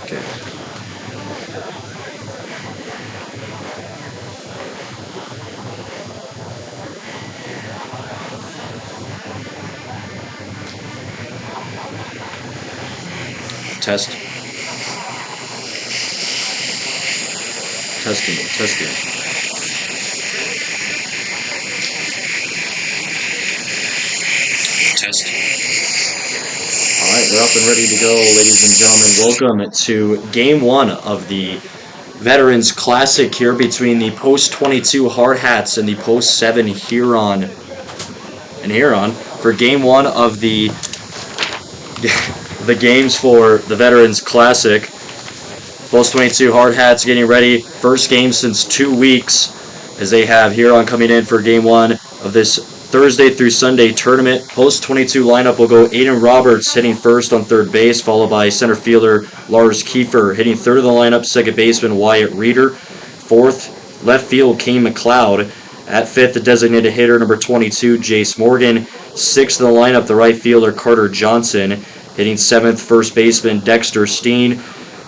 Okay. Test. Testing. Test. All right, we're up and ready to go, ladies and gentlemen. Welcome to Game 1 of the Veterans Classic here between the Post 22 Hardhats and the Post 7 Huron. For Game 1 of the games for the Veterans Classic. Post 22 Hardhats getting ready. First game since 2 weeks as they have Huron coming in for Game 1 of this Thursday through Sunday tournament. Post 22 lineup will go Aiden Roberts hitting first on third base, followed by center fielder Lars Kiefer. Hitting third of the lineup, second baseman Wyatt Reeder. Fourth, left field Kane McLeod. At fifth, the designated hitter number 22, Jace Morgan. Sixth in the lineup, the right fielder Carter Johnson. Hitting seventh, first baseman Dexter Steen.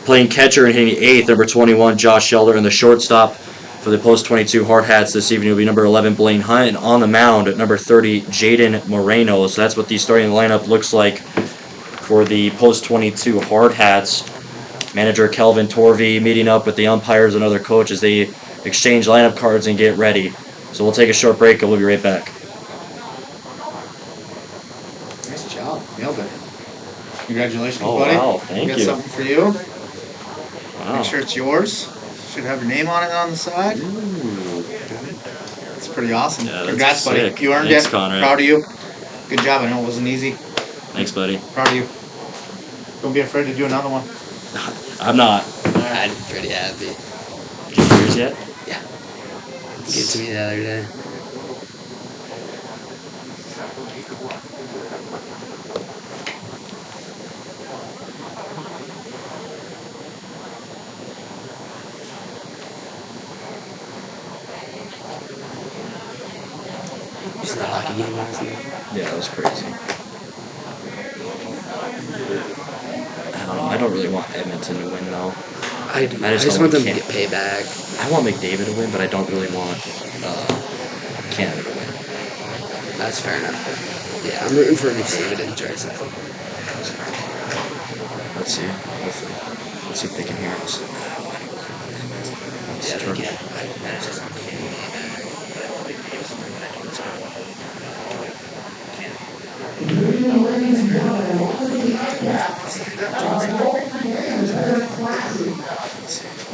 Playing catcher and hitting eighth, number 21, Josh Elder. And the shortstop for the Post 22 Hardhats this evening will be number 11, Blaine Hunt. And on the mound at number 30, Jaden Moreno. So that's what the starting lineup looks like for the Post 22 Hardhats. Manager Kelvin Torvey meeting up with the umpires and other coaches as they exchange lineup cards and get ready. So we'll take a short break and we'll be right back. Nice job. Nailed it. Congratulations, buddy. Wow, thank you. Got something for you. Wow. Make sure it's yours. Should have your name on it on the side. Ooh. It's pretty awesome. Yeah, that's Congrats, buddy. sick. You earned Thanks, it. Conrad. Proud of you. Good job. I know it wasn't easy. Thanks, buddy. Proud of you. Don't be afraid to do another one. I'm not. I'm pretty happy. Did you do yours yet? Yeah. Gave it to me the other day. Just the hockey game last night. Yeah, that was crazy. I don't know. I don't really want Edmonton to win, though. I just want them to get payback. I want McDavid to win, but I don't really want Canada to win. That's fair enough. Yeah, I'm rooting for McDavid and Drexel. Let's see. Hopefully. Let's see if they can hear us. Yeah, they can.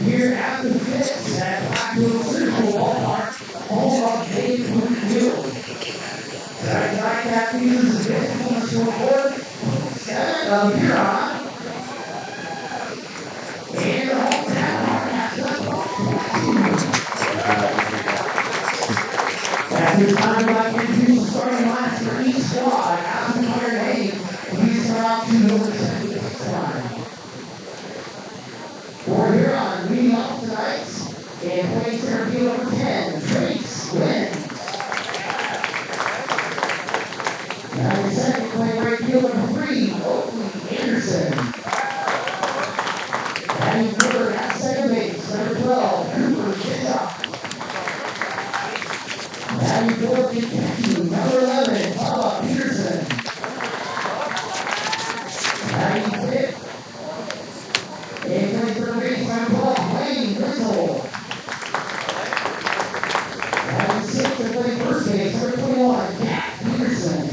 Here at the fifth at Blackpool Central Walmart, home of Dave Hill. I'd like that to use the fifth points report. 7 of Huron. And the hometown Hardhats up at this time, I'd like to introduce the starting lineup for each squad. As a player name, please come out to the side. For Huron, leading off tonight, and playing center field number 10, Trace Wynn. Now the second, playing right field number 3, Oakley Anderson. Batting third at second base, number 12, Cooper Kitchop. Batting fourth in catching, number 11, Bubba Peterson. Batting fifth, and playing third base, number 12, Wayne Griswold. Batting sixth and playing first base, number 21, Jack Peterson.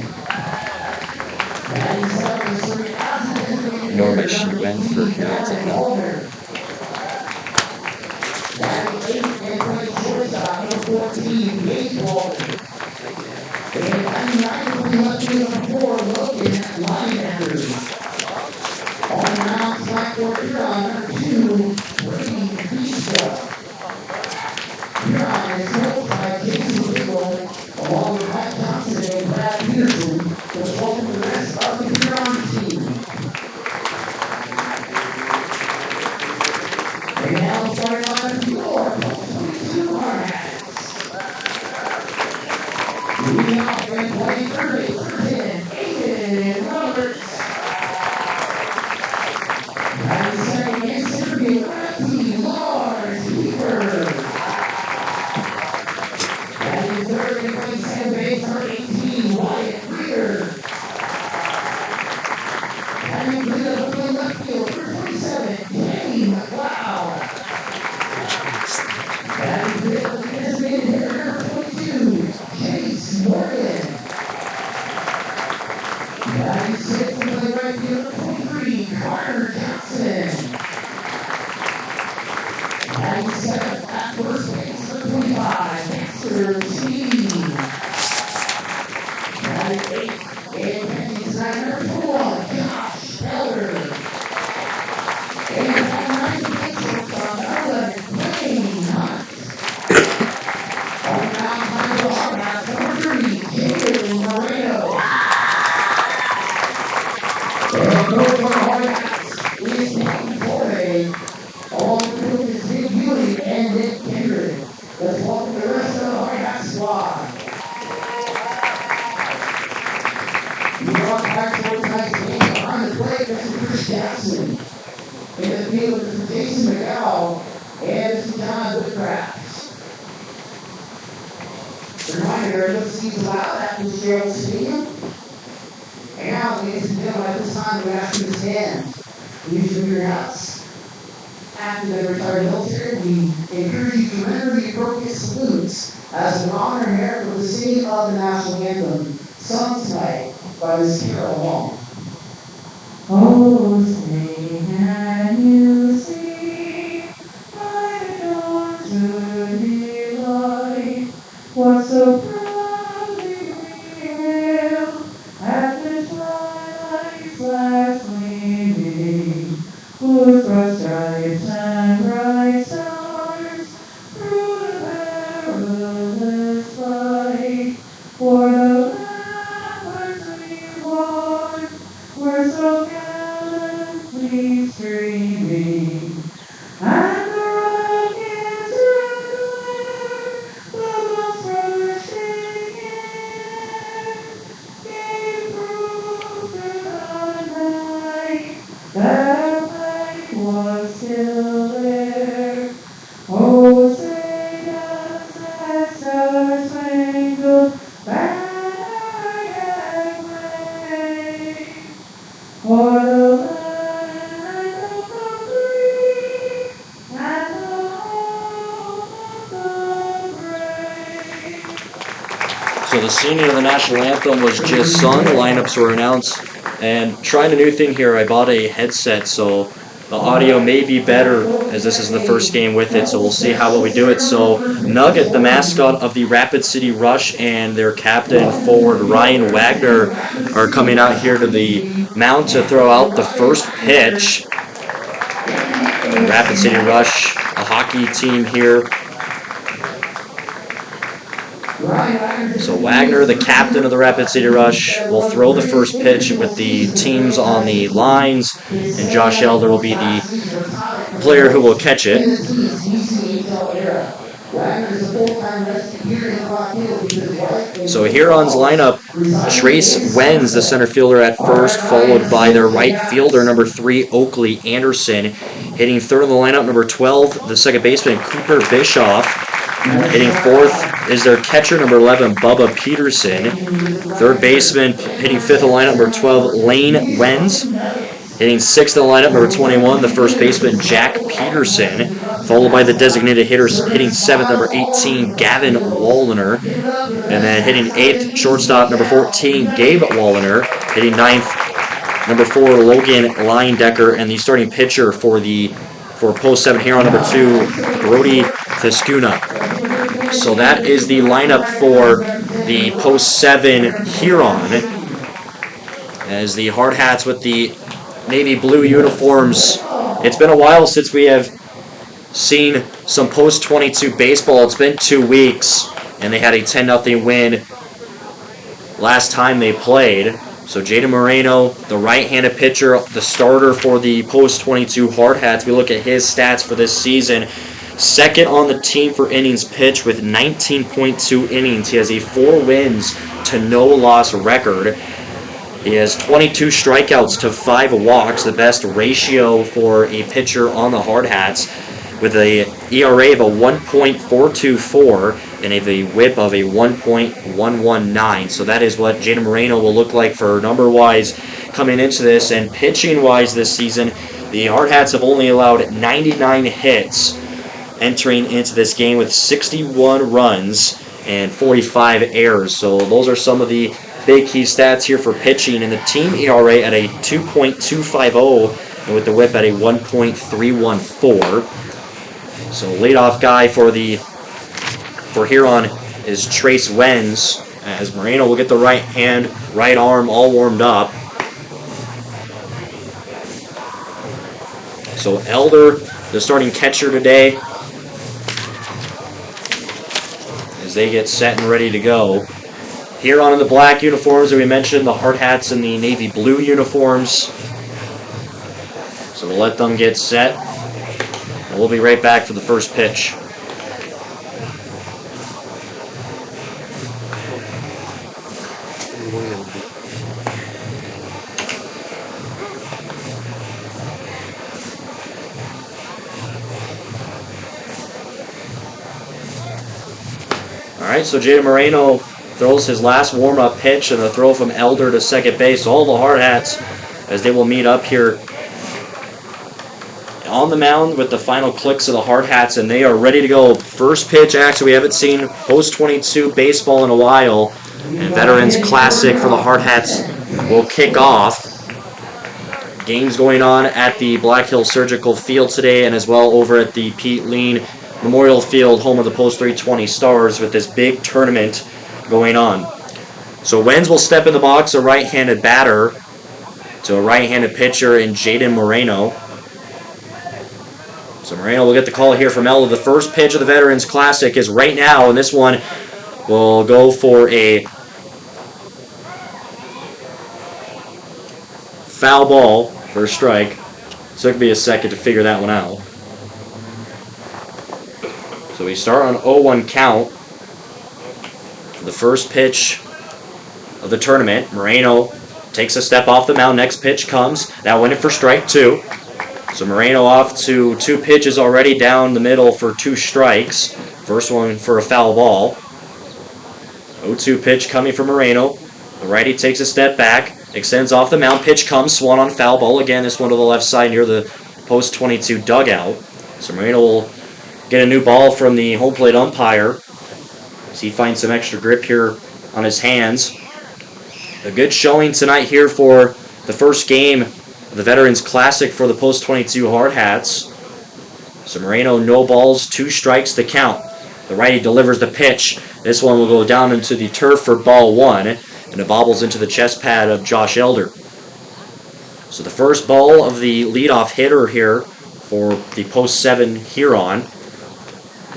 Batting seventh is serving as a designated You know where my shoe went for Huron's like that? Batting eighth and playing shortstop, number 14, Nate Walter. And batting ninth and playing left field, number 4, Logan Linebackers. On the mound, slack for Huron, number 2, Brady Vista. Huron is coached by Jason Legal, along with Mike Johnson and Brad Peterson, which welcome the rest of the Huron team. And now the starting lineup for your 22 Hardhats. Leading off and playing third base, number 10, Aiden Roberts. Batting second and today. Along with his big beauty and Nick Kendrick. Let's welcome the rest of the Hardhats squad. Moving on back to tonight's game. On the plate, this is Chris Jackson. In the field, this is Jason McGow. And this is John Woodcraft. Reminder, this season out at the Fitzgerald Stadium. And now, ladies and gentlemen, at this time, we ask you to stand. Please move your hats. After the retired military, we encourage you to render the appropriate salutes as an honor and merit for the singing of the national anthem, sung tonight by Miss Carol Long. Oh, sing and you see, my dawn's early light, what so proudly we hail at the twilight's last gleaming, whose broad stripes and bright stars through the perilous fight for the ramparts we won were so gallantly streaming, and the rockets red glare, the bells bursting in, gave proof through the night that our flag was still there. Oh, say does that star-spangled banner yet wave o'er the land of the free and the home of the brave? So the singing of the national anthem was just sung, lineups were announced, and trying a new thing here, I bought a headset, so the audio may be better as this is the first game with it, so we'll see how we do it. So Nugget, the mascot of the Rapid City Rush, and their captain and forward Ryan Wagner are coming out here to the mound to throw out the first pitch. Rapid City Rush, a hockey team here. So Wagner, the captain of the Rapid City Rush, will throw the first pitch with the teams on the lines, and Josh Elder will be the player who will catch it. So Huron's lineup, Trace Wenz, the center fielder at first, followed by their right fielder, number 3, Oakley Anderson. Hitting third in the lineup, number 12, the second baseman, Cooper Bischoff. Hitting fourth is their catcher, number 11, Bubba Peterson. Third baseman, hitting fifth in the lineup, number 12, Lane Wenz. Hitting sixth in the lineup, number 21, the first baseman, Jack Peterson. Followed by the designated hitters, hitting seventh, number 18, Gavin Wallner. And then hitting eighth, shortstop, number 14, Gabe Wallner. Hitting ninth, number 4, Logan Leindecker. And the starting pitcher for post 7 here on number 2, Brody Fescuna. So that is the lineup for the post 7 Huron. As the Hardhats with the navy blue uniforms. It's been a while since we have seen some post 22 baseball. It's been 2 weeks, and they had a 10-0 win last time they played. So Jaden Moreno, the right-handed pitcher, the starter for the post 22 Hardhats. We look at his stats for this season. Second on the team for innings pitched with 19.2 innings. He has a 4 wins to no loss record. He has 22 strikeouts to 5 walks, the best ratio for a pitcher on the Hardhats, with a ERA of a 1.424 and a whip of a 1.119. So that is what Jaden Moreno will look like for number-wise coming into this. And pitching-wise this season, the Hardhats have only allowed 99 hits entering into this game with 61 runs and 45 errors. So those are some of the big key stats here for pitching. And the team ERA at a 2.250 and with the whip at a 1.314. So leadoff guy for Huron is Trace Wenz, as Moreno will get the right hand, right arm all warmed up. So Elder, the starting catcher today, as they get set and ready to go. Huron in the black uniforms that we mentioned, the Hardhats in the navy blue uniforms. So we'll let them get set. And we'll be right back for the first pitch. Alright, so Jaden Moreno throws his last warm-up pitch and the throw from Elder to second base. All the Hardhats as they will meet up here on the mound with the final clicks of the Hardhats, and they are ready to go. First pitch action. We haven't seen post-22 baseball in a while, and Veterans Classic for the Hardhats will kick off. Games going on at the Black Hill Surgical Field today, and as well over at the Pete Lean Memorial Field, home of the Post 320 Stars, with this big tournament going on. So Wenz will step in the box, a right-handed batter, to a right-handed pitcher in Jaden Moreno. So Moreno will get the call here from Elder. The first pitch of the Veterans Classic is right now, and this one will go for a foul ball for a strike. Took me a second to figure that one out. So we start on 0-1 count. The first pitch of the tournament. Moreno takes a step off the mound. Next pitch comes. That went in for strike 2. So Moreno off to 2 pitches already down the middle for 2 strikes. First one for a foul ball. 0-2 pitch coming from Moreno. The righty takes a step back. Extends off the mound. Pitch comes. Swung on foul ball again. This one to the left side near the post 22 dugout. So Moreno will get a new ball from the home plate umpire as he finds some extra grip here on his hands. A good showing tonight here for the first game of the Veterans Classic for the Post 22 Hardhats. So Moreno, no balls, 2 strikes to count. The righty delivers the pitch. This one will go down into the turf for ball 1, and it bobbles into the chest pad of Josh Elder. So the first ball of the leadoff hitter here for the Post 7 Huron.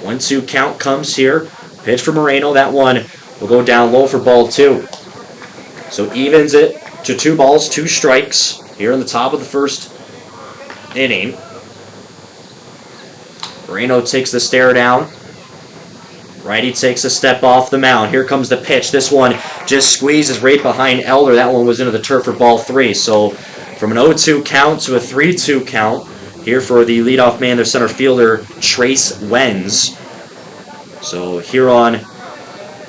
1-2 count comes here. Pitch for Moreno. That one will go down low for ball 2. So evens it to 2 balls, 2 strikes here in the top of the first inning. Moreno takes the stare down. Righty takes a step off the mound. Here comes the pitch. This one just squeezes right behind Elder. That one was into the turf for ball 3. So from an 0-2 count to a 3-2 count here for the leadoff man, their center fielder, Trace Wenz. So Huron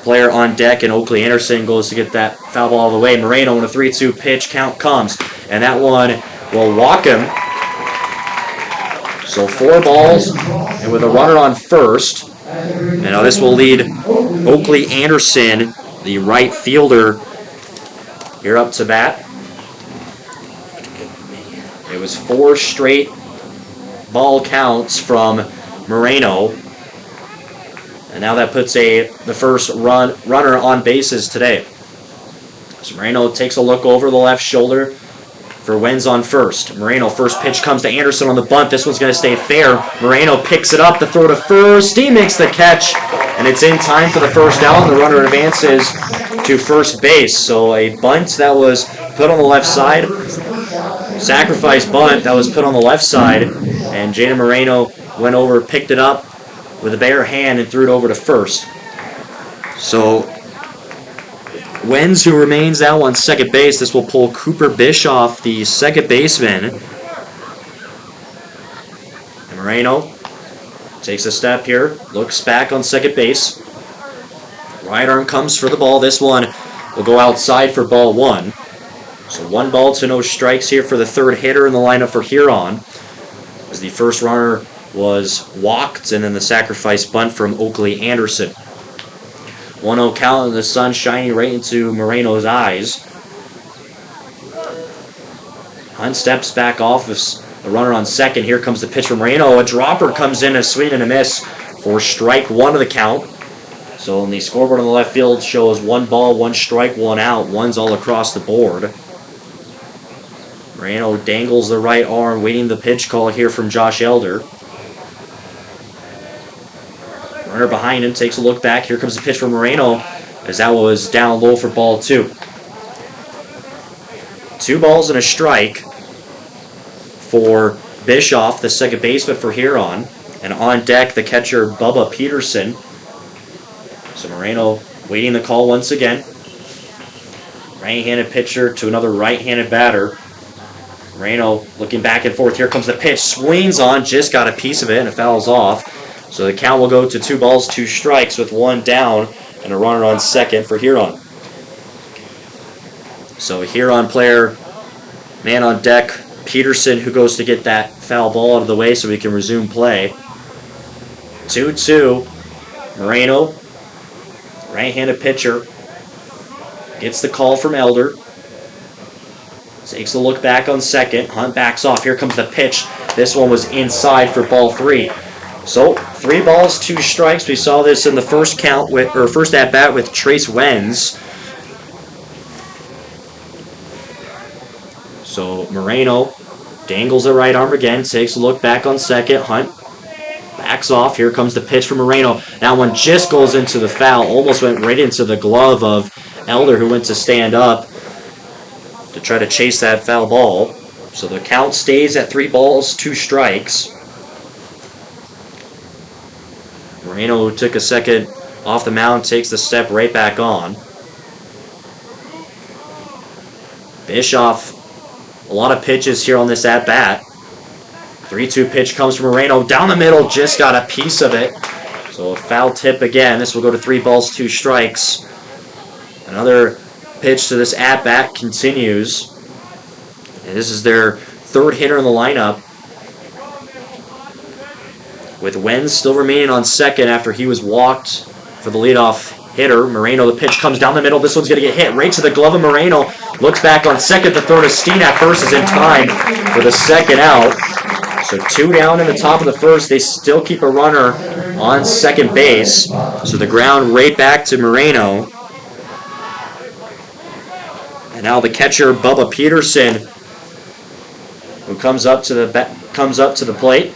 player on deck, and Oakley Anderson goes to get that foul ball all the way. Moreno when a 3-2 pitch count comes, and that one will walk him. So 4 balls, and with a runner on first. And now this will lead Oakley Anderson, the right fielder, here up to bat. It was 4 straight ball counts from Moreno. And now that puts the first runner on bases today. So Moreno takes a look over the left shoulder for Wenz on first. Moreno, first pitch comes to Anderson on the bunt. This one's going to stay fair. Moreno picks it up, the throw to first. He makes the catch, and it's in time for the first out, and the runner advances to first base. So a bunt that was put on the left side, sacrifice bunt that was put on the left side, and Jaden Moreno went over, picked it up with a bare hand, and threw it over to first. So Wenz, who remains now on second base. This will pull Cooper Bischoff, the second baseman. And Moreno takes a step here, looks back on second base. Right arm comes for the ball. This one will go outside for ball 1. So 1 ball to no strikes here for the third hitter in the lineup for Huron, as the first runner was walked, and then the sacrifice bunt from Oakley Anderson. 1-0 count, and the sun shining right into Moreno's eyes. Hunt steps back off of the runner on second. Here comes the pitch from Moreno. A dropper comes in, a swing and a miss for strike 1 of the count. So on the scoreboard on the left field shows 1 ball, 1 strike, 1 out. 1's all across the board. Moreno dangles the right arm, waiting the pitch call here from Josh Elder. Runner behind him takes a look back. Here comes the pitch from Moreno, as that was down low for ball 2. 2 balls and a strike for Bischoff, the second baseman for Huron. And on deck, the catcher, Bubba Peterson. So Moreno waiting the call once again. Right-handed pitcher to another right-handed batter. Moreno looking back and forth. Here comes the pitch. Swings on, just got a piece of it, and it fouls off. So the count will go to 2 balls, 2 strikes with 1 down and a runner on second for Huron. So Huron player, man on deck, Peterson, who goes to get that foul ball out of the way so we can resume play. 2-2. Moreno, right-handed pitcher, gets the call from Elder. Takes a look back on second. Hunt backs off. Here comes the pitch. This one was inside for ball 3. So 3 balls, 2 strikes. We saw this in the first first at bat with Trace Wenz. So Moreno dangles the right arm again. Takes a look back on second. Hunt backs off. Here comes the pitch from Moreno. That one just goes into the foul. Almost went right into the glove of Elder, who went to stand up to try to chase that foul ball. So the count stays at 3 balls, 2 strikes. Moreno, who took a second off the mound, takes the step right back on. Bischoff, a lot of pitches here on this at-bat. 3-2 pitch comes from Moreno. Down the middle, just got a piece of it. So a foul tip again. This will go to 3 balls, 2 strikes. Another pitch to this at-bat continues. And this is their 3rd hitter in the lineup. With Wenz still remaining on second after he was walked for the leadoff hitter. Moreno, the pitch comes down the middle. This one's going to get hit right to the glove of Moreno. Looks back on second. The throw to Steen at first is in time for the second out. So 2 down in the top of the first. They still keep a runner on second base. So the ground right back to Moreno. And now the catcher, Bubba Peterson, who comes up to the plate.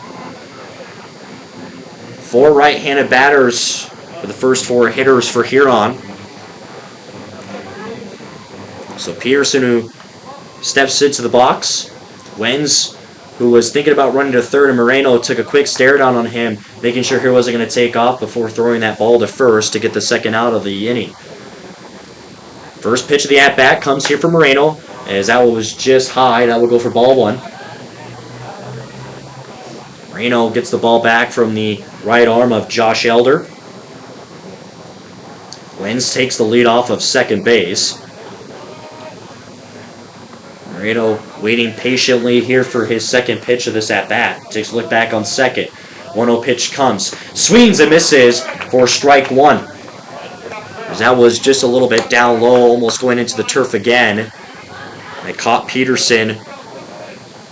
4 right-handed batters for the first 4 hitters for Huron. So Peterson, who steps into the box. Wenz, who was thinking about running to third, and Moreno took a quick stare down on him, making sure he wasn't going to take off before throwing that ball to first to get the second out of the inning. First pitch of the at-bat comes here from Moreno, as that was just high. That will go for ball 1. Moreno gets the ball back from the right arm of Josh Elder. Wenz takes the lead off of second base. Moreno waiting patiently here for his second pitch of this at-bat. Takes a look back on second. 1-0 pitch comes. Swings and misses for strike 1. That was just a little bit down low, almost going into the turf again. They caught Peterson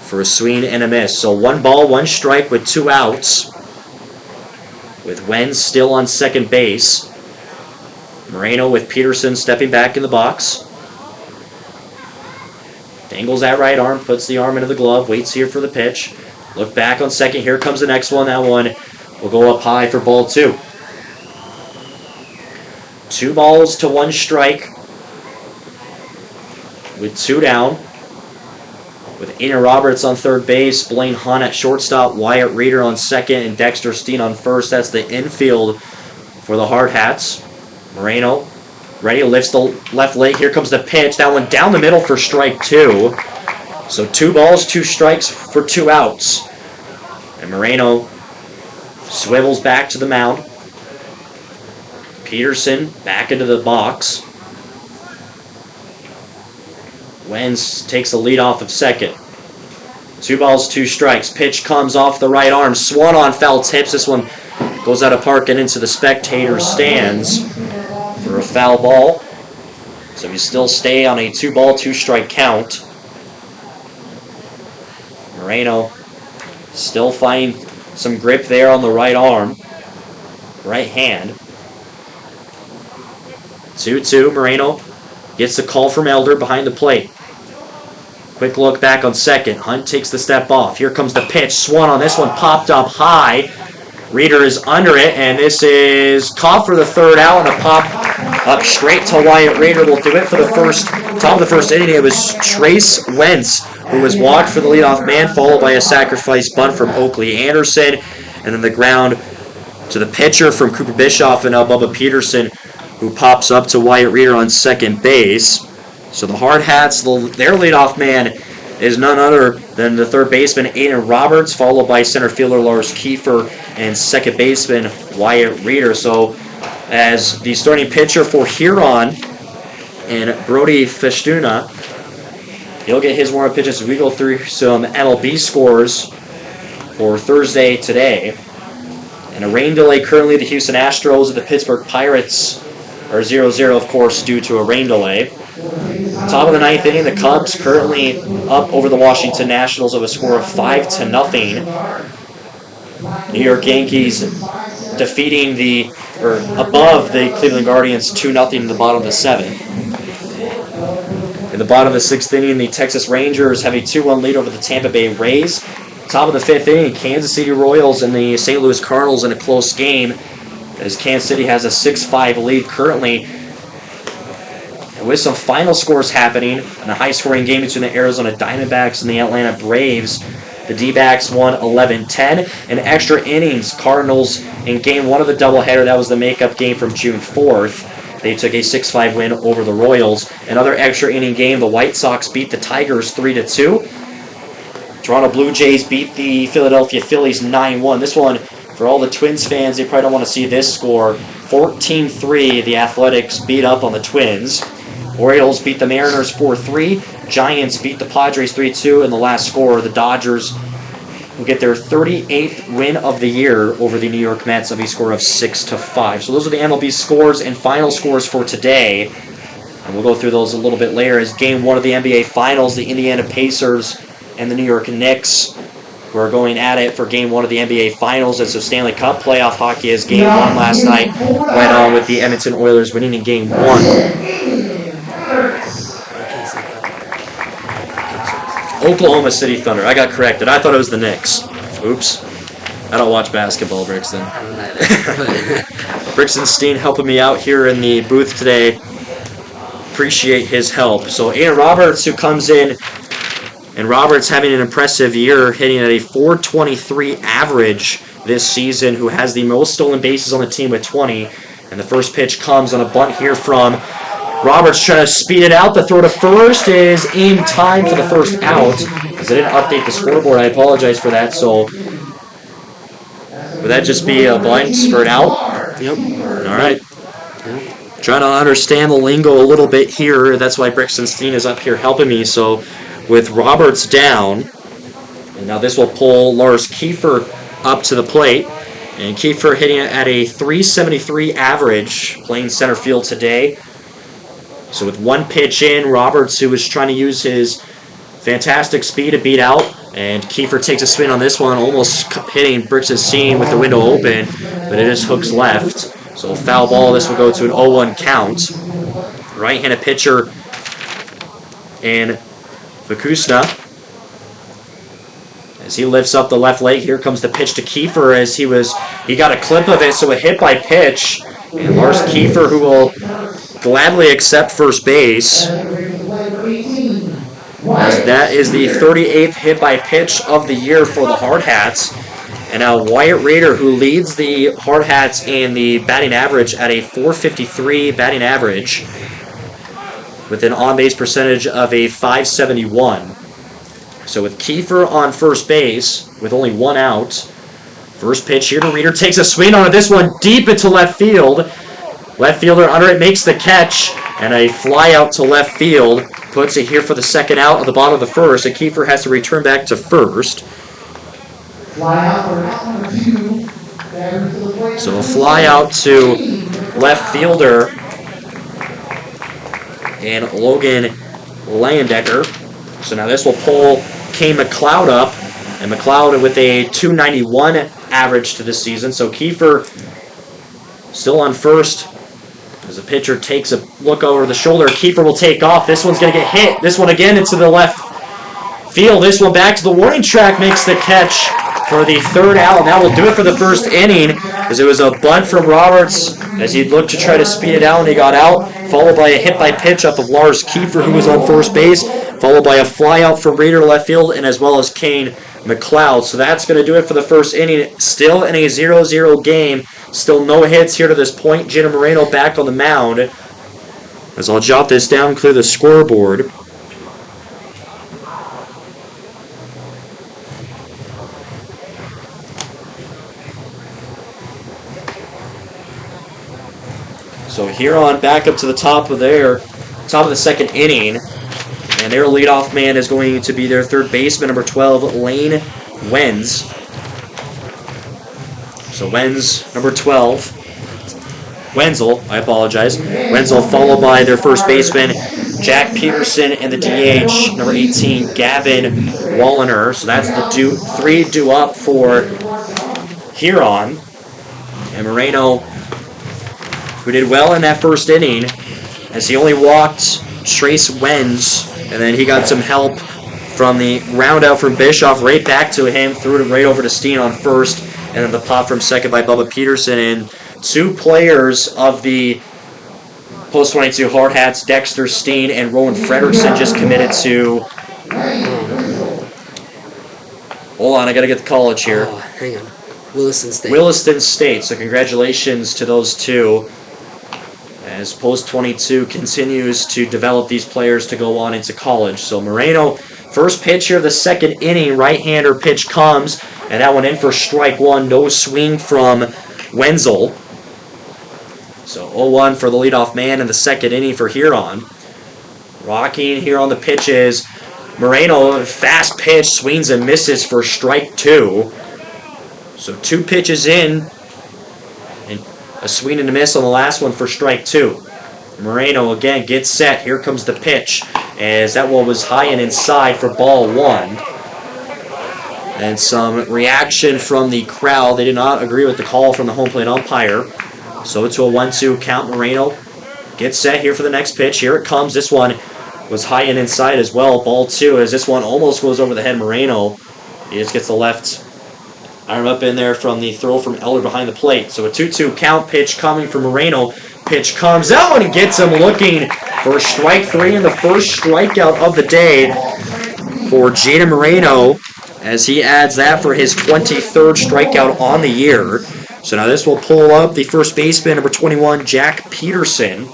for a swing and a miss. So 1 ball, 1 strike with 2 outs. With Wenz still on second base. Moreno with Peterson stepping back in the box. Dangles that right arm, puts the arm into the glove, waits here for the pitch. Look back on second. Here comes the next one. That one will go up high for ball 2. 2 balls to 1 strike with 2 down. With Ina Roberts on third base, Blaine Hunt at shortstop, Wyatt Reeder on second, and Dexter Steen on first. That's the infield for the Hardhats. Moreno ready, lifts the left leg. Here comes the pitch. That one down the middle for strike 2. So 2 balls, 2 strikes for 2 outs. And Moreno swivels back to the mound. Peterson back into the box. Wenz takes the lead off of second. 2 balls, 2 strikes. Pitch comes off the right arm. Swan on foul tips. This one goes out of park and into the spectator stands for a foul ball. So we still stay on a 2 ball, 2 strike count. Moreno still finding some grip there on the right arm. Right hand. 2-2. Moreno gets the call from Elder behind the plate. Quick look back on second. Hunt takes the step off. Here comes the pitch. Swan on this one popped up high. Reeder is under it, and this is caught for the 3rd out, and a pop up straight to Wyatt Reeder will do it for the top of the first inning. It was Trace Wentz who was walked for the leadoff man, followed by a sacrifice bunt from Oakley Anderson. And then the ground to the pitcher from Cooper Bischoff and Bubba Peterson, who pops up to Wyatt Reeder on second base. So the Hardhats, their leadoff man is none other than the third baseman Aiden Roberts, followed by center fielder Lars Kiefer and second baseman Wyatt Reeder. So as the starting pitcher for Huron and Brody Festuna, he'll get his warm-up pitches as we go through some MLB scores for Thursday today. And a rain delay currently, the Houston Astros and the Pittsburgh Pirates are 0-0, of course, due to a rain delay. Top of the ninth inning, the Cubs currently up over the Washington Nationals of a score of 5-0. New York Yankees defeating above the Cleveland Guardians 2-0 in the bottom of the seventh. In the bottom of the sixth inning, the Texas Rangers have a 2-1 lead over the Tampa Bay Rays. Top of the fifth inning, Kansas City Royals and the St. Louis Cardinals in a close game, as Kansas City has a 6-5 lead currently. And with some final scores happening, and a high-scoring game between the Arizona Diamondbacks and the Atlanta Braves, the D-backs won 11-10. And extra innings, Cardinals in Game 1 of the doubleheader, that was the makeup game from June 4th. They took a 6-5 win over the Royals. Another extra inning game, the White Sox beat the Tigers 3-2. Toronto Blue Jays beat the Philadelphia Phillies 9-1. This one, for all the Twins fans, they probably don't want to see this score. 14-3, the Athletics beat up on the Twins. Orioles beat the Mariners 4-3. Giants beat the Padres 3-2. And the last score, the Dodgers will get their 38th win of the year over the New York Mets of a score of 6-5. So those are the MLB scores and final scores for today. And we'll go through those a little bit later as Game 1 of the NBA Finals, the Indiana Pacers and the New York Knicks were going at it for Game 1 of the NBA Finals. As the Stanley Cup playoff hockey as Game 1 last night went on with the Edmonton Oilers winning in Game 1. Oklahoma City Thunder. I got corrected. I thought it was the Knicks. Oops. I don't watch basketball, Brixton. Brixton Steen helping me out here in the booth today. Appreciate his help. So Aaron Roberts, who comes in, and Roberts having an impressive year, hitting at a .423 average this season, who has the most stolen bases on the team with 20. And the first pitch comes on a bunt here from Roberts, trying to speed it out. The throw to first is in time for the first out. Because I didn't update the scoreboard, I apologize for that. So would that just be a bunt for an out? Yep. All right. Trying to understand the lingo a little bit here. That's why Brixton Steen is up here helping me. So with Roberts down, and now this will pull Lars Kiefer up to the plate. And Kiefer hitting it at a .373 average, playing center field today. So with one pitch in, Roberts, who was trying to use his fantastic speed to beat out, and Kiefer takes a spin on this one, almost hitting Brixton Steen with the window open, but it just hooks left. So foul ball, this will go to an 0-1 count. Right-handed pitcher in Vakusna, as he lifts up the left leg. Here comes the pitch to Kiefer as he got a clip of it, so a hit by pitch. And Lars Kiefer, who will gladly accept first base, as that is the 38th hit by pitch of the year for the Hardhats. And now Wyatt Reeder, who leads the Hardhats in the batting average at a .453 batting average, with an on-base percentage of a .571. So with Kiefer on first base, with only one out, first pitch here to Reeder, takes a swing on it. This one deep into left field. Left fielder under it makes the catch, and a fly out to left field puts it here for the second out at the bottom of the first, and Kiefer has to return back to first. So a fly out to left fielder and Logan Leyendecker. So now this will pull Kane McLeod up, and McLeod with a .291 average to this season. So Kiefer still on first as the pitcher takes a look over the shoulder. Kiefer will take off. This one's going to get hit. This one again into the left field. This one back to the warning track, makes the catch for the third out. And that will do it for the first inning, as it was a bunt from Roberts as he looked to try to speed it out and he got out, followed by a hit by pitch off of Lars Kiefer, who was on first base. followed by a flyout from Reeder left field, and as well as Kane McLeod. So that's going to do it for the first inning. Still in a 0-0 game. Still no hits here to this point. Jaden Moreno back on the mound. As I'll jot this down, clear the scoreboard. So Huron back up to the top of the second inning. And their leadoff man is going to be their third baseman, number 12, Lane Wenz. So Wenz, number 12. Wenzel, I apologize. Wenzel followed by their first baseman, Jack Peterson, and the DH, number 18, Gavin Walliner. So that's the three due up for Huron. And Moreno, who did well in that first inning, as he only walked Trace Wenz, and then he got some help from the ground out from Bischoff right back to him, threw it right over to Steen on first, and then the pop from second by Bubba Peterson. And two players of the Post 22 Hardhats, Dexter Steen and Rowan Frederickson, just committed to... Hold on, I got to get the college here. Oh, hang on. Williston State. Williston State. So congratulations to those two, as Post 22 continues to develop these players to go on into college. So Moreno, first pitch here of the second inning, right-hander pitch comes, and that one in for strike one. No swing from Wenzel. So 0-1 for the leadoff man in the second inning for Huron. Rocking here on the pitches. Moreno, fast pitch, swings and misses for strike two. So two pitches in, and a swing and a miss on the last one for strike two. Moreno again gets set. Here comes the pitch, as that one was high and inside for ball one. And some reaction from the crowd. They did not agree with the call from the home plate umpire. So it's a 1-2 count. Moreno gets set here for the next pitch. Here it comes. This one was high and inside as well. Ball two, as this one almost goes over the head of Moreno. He just gets the left arm up in there from the throw from Eller behind the plate. So a 2-2 count. Pitch coming from Moreno. Pitch comes. That one gets him looking for strike three, and the first strikeout of the day for Jaden Moreno, as he adds that for his 23rd strikeout on the year. So now this will pull up the first baseman, number 21, Jack Peterson.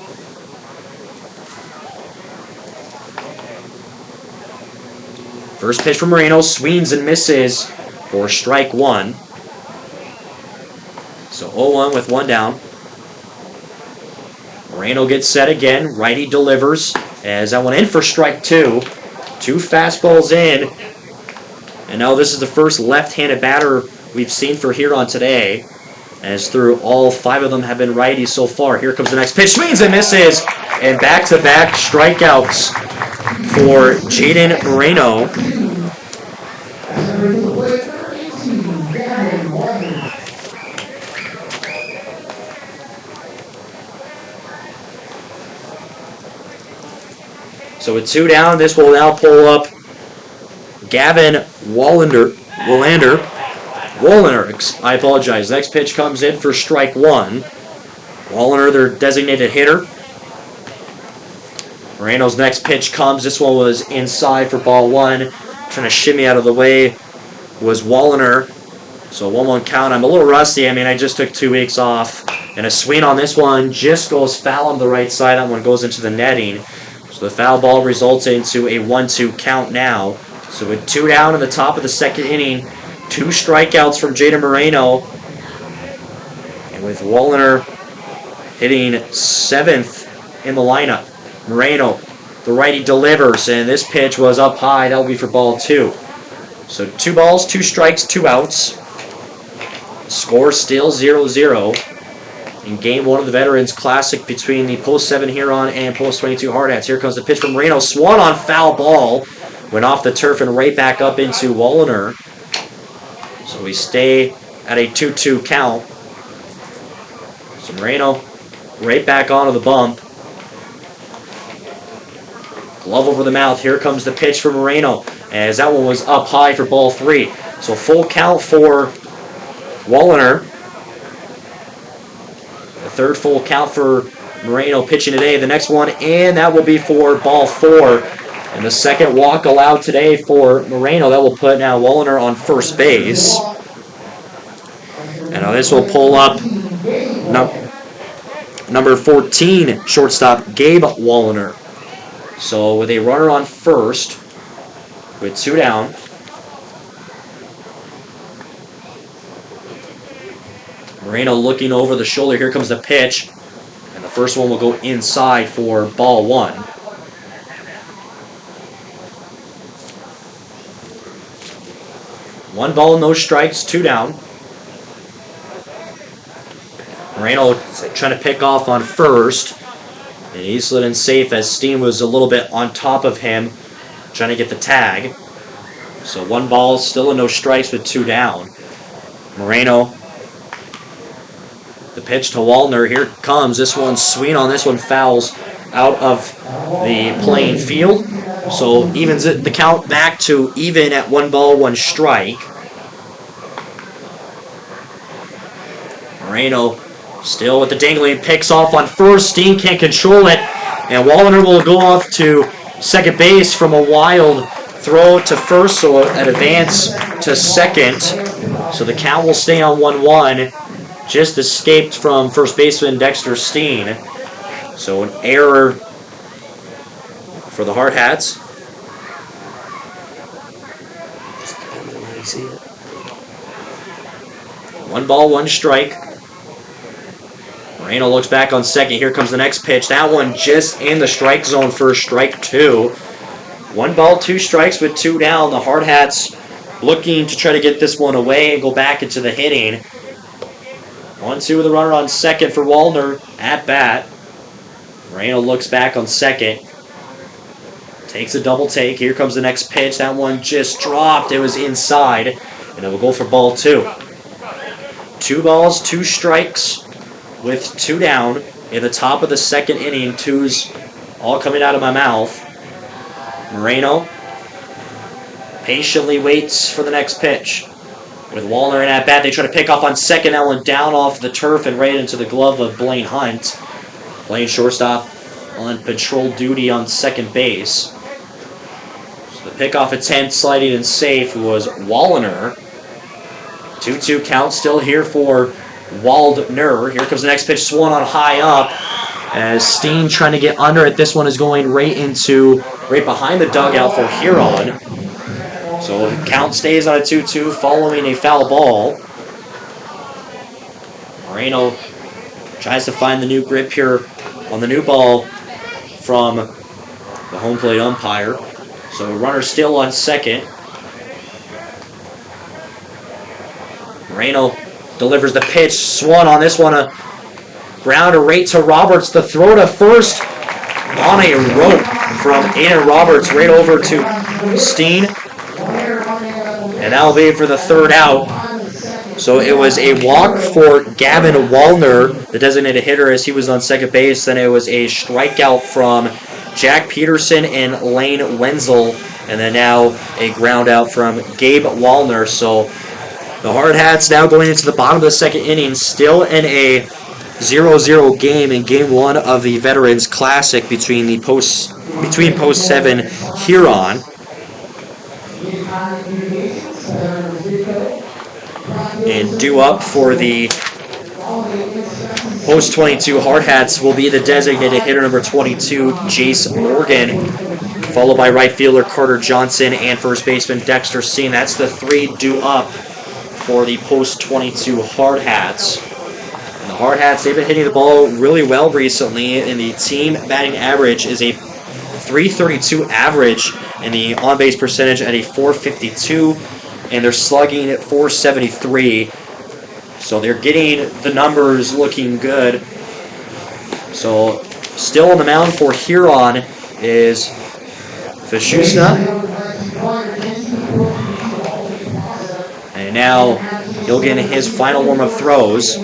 First pitch from Moreno, swings and misses for strike one. So 0-1 with one down. Moreno gets set again. Righty delivers, as that one in for strike two. Two fastballs in. And now this is the first left-handed batter we've seen for Huron today, as through all five of them have been righties so far. Here comes the next pitch. Swings and misses. And back-to-back strikeouts for Jaden Moreno. So with two down, this will now pull up Gavin Walliner, I apologize. Next pitch comes in for strike one. Walliner, their designated hitter. Moreno's next pitch comes. This one was inside for ball one. Trying to shimmy out of the way was Walliner. So 1-1 count. I'm a little rusty. I just took 2 weeks off. And a swing on this one just goes foul on the right side. That one goes into the netting. So the foul ball results into a 1-2 count now. So with two down in the top of the second inning, 2 strikeouts from Jaden Moreno. And with Walliner hitting 7th in the lineup. Moreno, the righty, delivers, and this pitch was up high. That'll be for ball 2. So 2 balls, 2 strikes, 2 outs. Score still 0-0 in Game 1 of the Veterans Classic between the Post 7 Huron and Post 22 Hardhats. Here comes the pitch from Moreno. Swung on foul ball. Went off the turf and right back up into Walliner. So we stay at a 2-2 count. So Moreno right back onto the bump. Glove over the mouth. Here comes the pitch for Moreno, as that one was up high for ball 3. So full count for Walliner. The third full count for Moreno pitching today. The next one, and that will be for ball 4, And the second walk allowed today for Moreno. That will put now Wallner on first base. And now this will pull up number 14, shortstop Gabe Wallner. So with a runner on first, with 2 down. Moreno looking over the shoulder. Here comes the pitch. And the first one will go inside for ball 1. One ball, no strikes, 2 down. Moreno trying to pick off on first. And he slid in safe as Steen was a little bit on top of him, trying to get the tag. So 1 ball, still a no strikes with 2 down. Moreno, the pitch to Wallner. Here it comes. This one, swing on this one, fouls out of the playing field. So evens the count back to even at 1 ball, 1 strike. Moreno still with the dangling, picks off on first. Steen can't control it. And Wallner will go off to second base from a wild throw to first, so an advance to second. So the count will stay on 1-1. Just escaped from first baseman Dexter Steen. So an error for the Hardhats. Just depends on how you see it. 1 ball, 1 strike. Moreno looks back on second. Here comes the next pitch. That one just in the strike zone for strike 2. 1 ball, 2 strikes with 2 down. The Hardhats looking to try to get this one away and go back into the hitting. 1-2 with a runner on second for Wallner at bat. Moreno looks back on second. Takes a double take. Here comes the next pitch. That one just dropped. It was inside. And it will go for ball 2. 2 balls, 2 strikes with 2 down in the top of the second inning. 2's all coming out of my mouth. Moreno patiently waits for the next pitch. With Wallner in at bat, they try to pick off on second. That one down off the turf and right into the glove of Blaine Hunt. Playing shortstop on patrol duty on second base. So the pickoff attempt, sliding in safe, was Wallner. 2-2 count still here for Waldner. Here comes the next pitch, swung on high up. As Steen trying to get under it. This one is going right behind the dugout for Huron. So the count stays on a 2-2 following a foul ball. Moreno tries to find the new grip here on the new ball from the home plate umpire. So runner still on second. Moreno delivers the pitch. Swung on this one. A grounder right to Roberts. The throw to first on a rope from Aiden Roberts right over to Steen. And that will be for the 3rd out. So it was a walk for Gavin Wallner, the designated hitter, as he was on second base. Then it was a strikeout from Jack Peterson and Lane Wenzel. And then now a ground out from Gabe Wallner. So the Hardhats now going into the bottom of the second inning, still in a 0-0 game in Game 1 of the Veterans Classic between Post 7 Huron. And due up for the Post 22 Hardhats will be the designated hitter number 22, Jace Morgan, followed by right fielder Carter Johnson and first baseman Dexter Steen. That's the 3 due up for the Post 22 Hardhats. And the Hardhats, they've been hitting the ball really well recently, and the team batting average is a .332 average, and the on-base percentage at a .452, and they're slugging at .473. So they're getting the numbers looking good. So still on the mound for Huron is Fashusna. And now he'll get his final warm-up throws.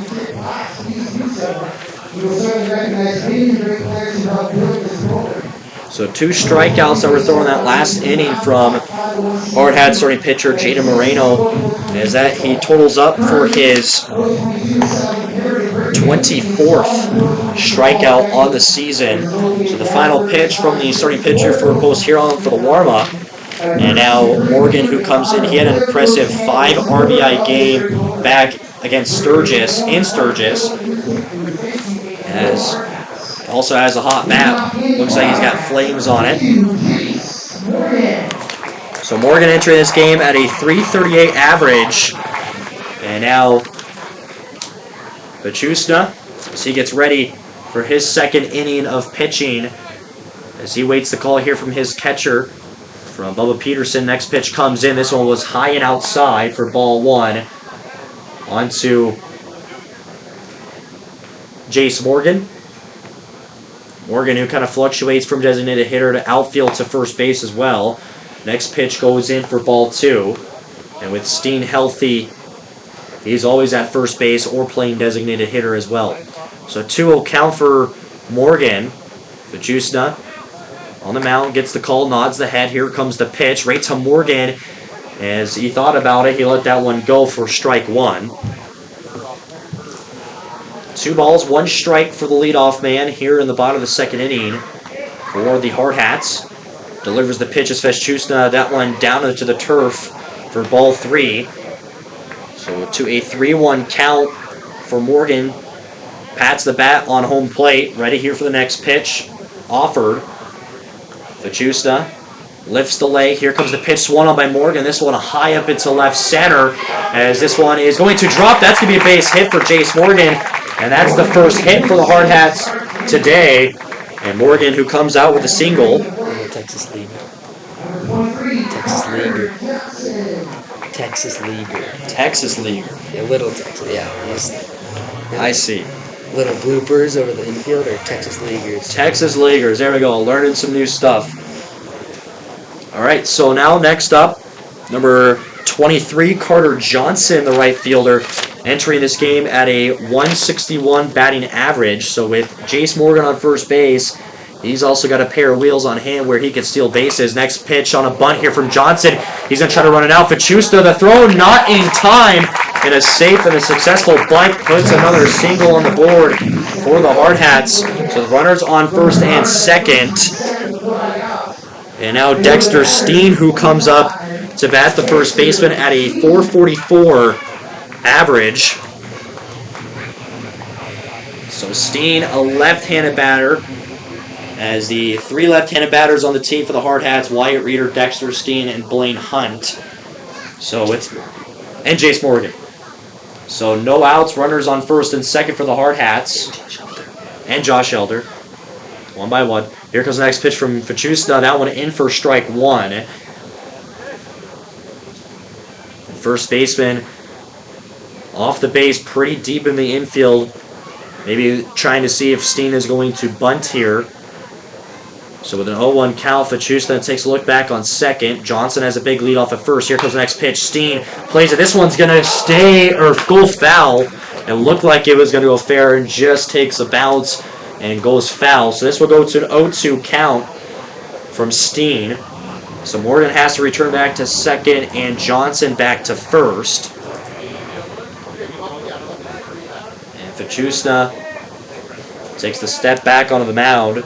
So 2 strikeouts that were thrown in that last inning from Hardhats starting pitcher Jaden Moreno, as that he totals up for his 24th strikeout on the season. So the final pitch from the starting pitcher for Post Huron for the warm-up. And now Morgan, who comes in, he had an impressive 5 RBI game back against Sturgis, as also has a hot bat. Looks like he's got flames on it. So Morgan entering this game at a .338 average. And now Pachusna, as he gets ready for his second inning of pitching, as he waits the call here from his catcher, from Bubba Peterson. Next pitch comes in. This one was high and outside for ball 1. On to Jace Morgan. Morgan, who kind of fluctuates from designated hitter to outfield to first base as well. Next pitch goes in for ball 2. And with Steen healthy, he's always at first base or playing designated hitter as well. So 2-0 count for Morgan. Vajusna on the mound, gets the call, nods the head. Here comes the pitch right to Morgan. As he thought about it, he let that one go for strike 1. 2 balls, 1 strike for the leadoff man here in the bottom of the second inning for the Hardhats. Delivers the pitch as Vajusna, that one down to the turf for ball 3. So to a 3-1 count for Morgan. Pats the bat on home plate, ready here for the next pitch. Offered. Vajusna lifts the leg. Here comes the pitch, swung on by Morgan. This one high up into left center, as this one is going to drop. That's going to be a base hit for Jace Morgan, and that's the first hit for the Hardhats today. And Morgan, who comes out with a single. Texas League. Texas League. Yeah, Little Texas, yeah. I see. Little bloopers over the infield, or Texas Leaguers? Texas Leaguers, there we go, learning some new stuff. All right, so now next up, number 23, Carter Johnson, the right fielder, entering this game at a .161 batting average. So with Jace Morgan on first base, he's also got a pair of wheels on hand where he can steal bases. Next pitch on a bunt here from Johnson. He's going to try to run it out. Vajusna, the throw not in time. And a safe and a successful bunt puts another single on the board for the Hardhats. So the runners on first and second. And now Dexter Steen, who comes up to bat the first baseman at a .444 average. So Steen, a left-handed batter, as the 3 left-handed batters on the team for the Hardhats, Wyatt Reeder, Dexter Steen, and Blaine Hunt. And Jace Morgan. So no outs, runners on first and second for the Hardhats. And Josh Elder. 1 by 1. Here comes the next pitch from Vajusna. That one in for strike 1. First baseman off the base, pretty deep in the infield. Maybe trying to see if Steen is going to bunt here. So with an 0-1 count, Vajusna takes a look back on second. Johnson has a big lead off at first. Here comes the next pitch. Steen plays it. This one's going to go foul. It looked like it was going to go fair and just takes a bounce and goes foul. So this will go to an 0-2 count from Steen. So Morgan has to return back to second and Johnson back to first. And Vajusna takes the step back onto the mound.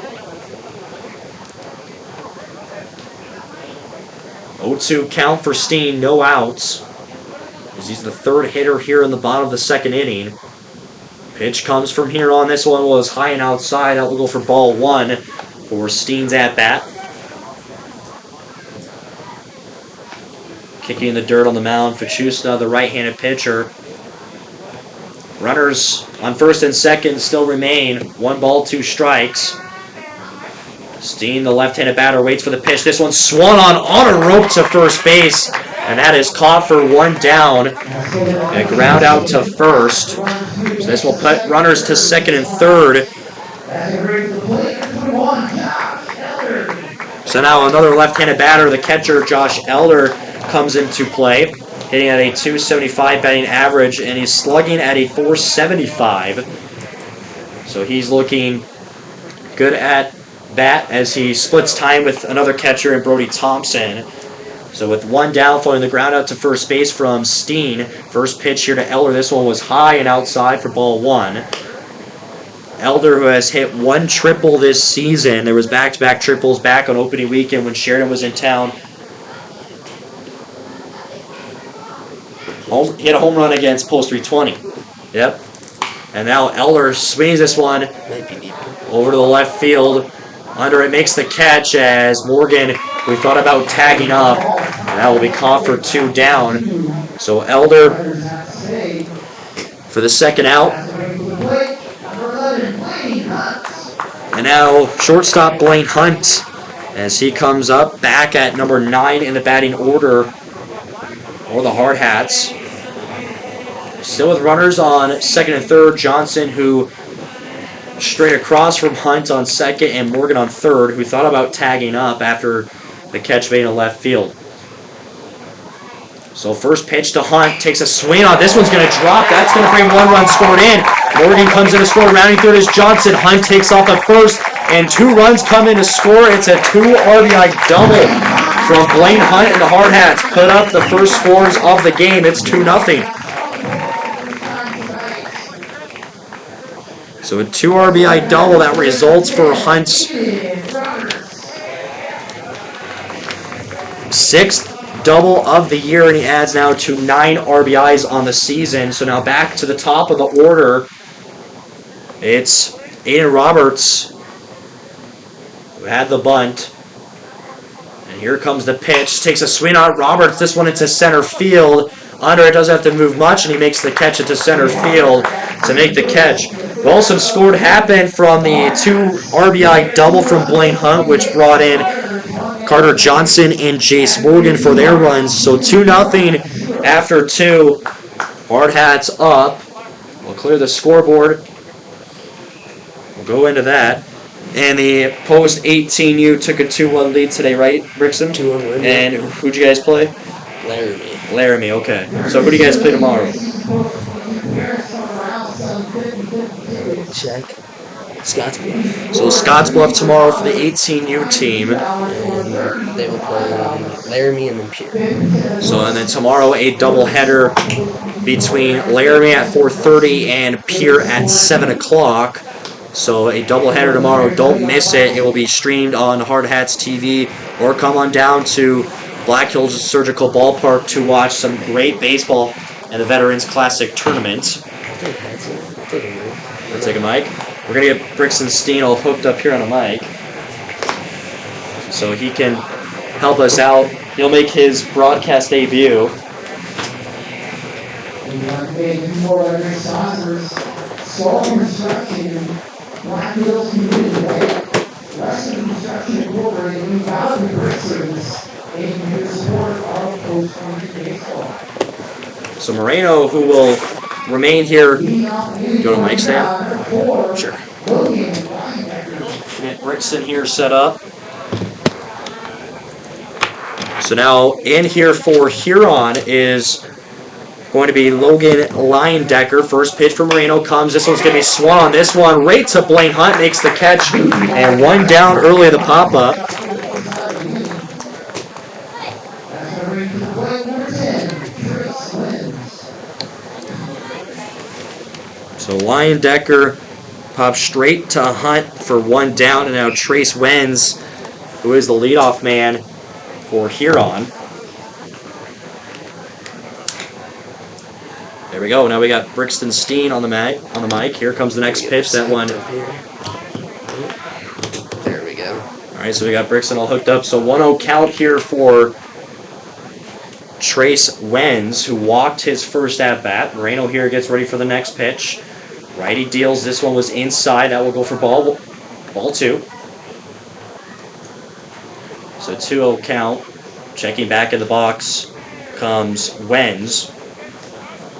0-2 count for Steen, no outs. As he's the third hitter here in the bottom of the second inning. Pitch comes from here on. This one was high and outside. That will go for ball 1 for Steen's at-bat. Kicking in the dirt on the mound, Vajusna, the right-handed pitcher. Runners on first and second still remain. 1 ball, 2 strikes. Steen, the left-handed batter, waits for the pitch. This one swung on a rope to first base, and that is caught for 1 down. And ground out to first. So this will put runners to second and third. So now another left-handed batter, the catcher, Josh Elder, comes into play, hitting at a .275 batting average, and he's slugging at a .475. So he's looking good at bat as he splits time with another catcher in Brody Thompson. So with 1 down, following the ground out to first base from Steen. First pitch here to Eller. This one was high and outside for ball 1. Elder, who has hit 1 triple this season. There was back-to-back triples back on opening weekend when Sheridan was in town. He hit a home run against Post 320. Yep. And now Elder swings this one over to the left field. Under it, makes the catch as Morgan, we thought about tagging up. And that will be caught for 2 down. So Elder for the second out. And now shortstop Blaine Hunt as he comes up back at number 9 in the batting order for the Hardhats. Still with runners on second and third. Johnson, who straight across from Hunt on second, and Morgan on third, who thought about tagging up after the catch made in left field. So first pitch to Hunt, takes a swing on. This one's going to drop. That's going to bring 1 run scored in. Morgan comes in to score. Rounding third is Johnson. Hunt takes off at first, and 2 runs come in to score. It's a 2 RBI double from Blaine Hunt, and the Hardhats put up the first scores of the game. It's 2-0. So a 2 RBI double that results for Hunt's 6th double of the year, and he adds now to 9 RBIs on the season. So now back to the top of the order. It's Aiden Roberts who had the bunt. And here comes the pitch. Takes a swing on Roberts. This one into center field. Under it doesn't have to move much, and he makes the catch into center field to make the catch. Well, some scored happened from the 2 RBI double from Blaine Hunt, which brought in Carter Johnson and Jace Morgan for their runs. So 2-0 after 2. Hardhats up. We'll clear the scoreboard. We'll go into that. And the Post 18U took a 2-1 lead today, right, Brixton? 2-1 win. And who'd you guys play? Laramie, okay. So who do you guys play tomorrow? Check. Scottsbluff. So Scottsbluff tomorrow for the 18U team. And they will play Laramie and then Pierre. So and then tomorrow a doubleheader between Laramie at 4:30 and Pierre at 7 o'clock. So a doubleheader tomorrow. Don't miss it. It will be streamed on Hardhats TV, or come on down to Black Hills Surgical Ballpark to watch some great baseball and the Veterans Classic Tournament. We'll take a mic. We're going to get Brixton Steen all hooked up here on a mic so he can help us out. He'll make his broadcast debut. So Moreno, who will remain here. Go to mic stand? Sure. Get Brixton here set up. So now in here for Huron is going to be Logan Leyendecker. First pitch for Moreno comes. This one's going to be swung on this one. Right to Blaine Hunt, makes the catch. And 1 down early in the pop-up. So Leyendecker pops straight to Hunt for 1 down, and now Trace Wenz, who is the leadoff man for Huron. There we go. Now we got Brixton Steen on the mic. Here comes the next pitch. That one. There we go. All right, so we got Brixton all hooked up. So 1-0 count here for Trace Wenz, who walked his first at-bat. Moreno here gets ready for the next pitch. Righty deals. This one was inside. That will go for ball 2. So 2-0 count. Checking back in the box comes Wenz.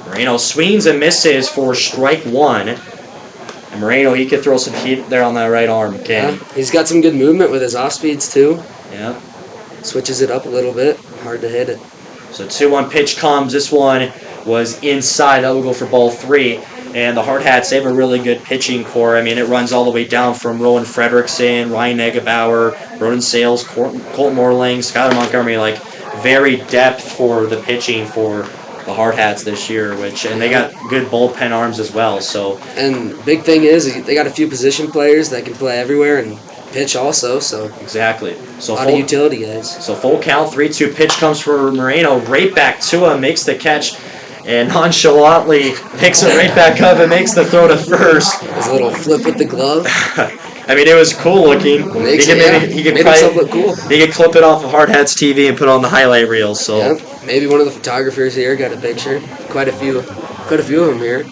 Moreno swings and misses for strike 1. And Moreno, he could throw some heat there on that right arm, can he? He's got some good movement with his off speeds too. Yeah. Switches it up a little bit. Hard to hit it. So 2-1 pitch comes. This one was inside. That will go for ball 3. And the Hardhats, they have a really good pitching core. I mean, it runs all the way down from Rowan Frederickson, Ryan Negebauer, Ronan Sales, Colton Morling, Skyler Montgomery. Like, very depth for the pitching for the Hardhats this year, and they got good bullpen arms as well. So And big thing is they got a few position players that can play everywhere and pitch also. So exactly. So a lot of utility guys. So full count, 3-2 pitch comes for Moreno, right back to him, makes the catch, and nonchalantly picks it right back up and makes the throw to first. His little flip with the glove. I mean, it was cool looking. Made himself look cool. He could clip it off of Hardhats TV and put it on the highlight reel. So yeah, maybe one of the photographers here got a picture. Quite a few of them here.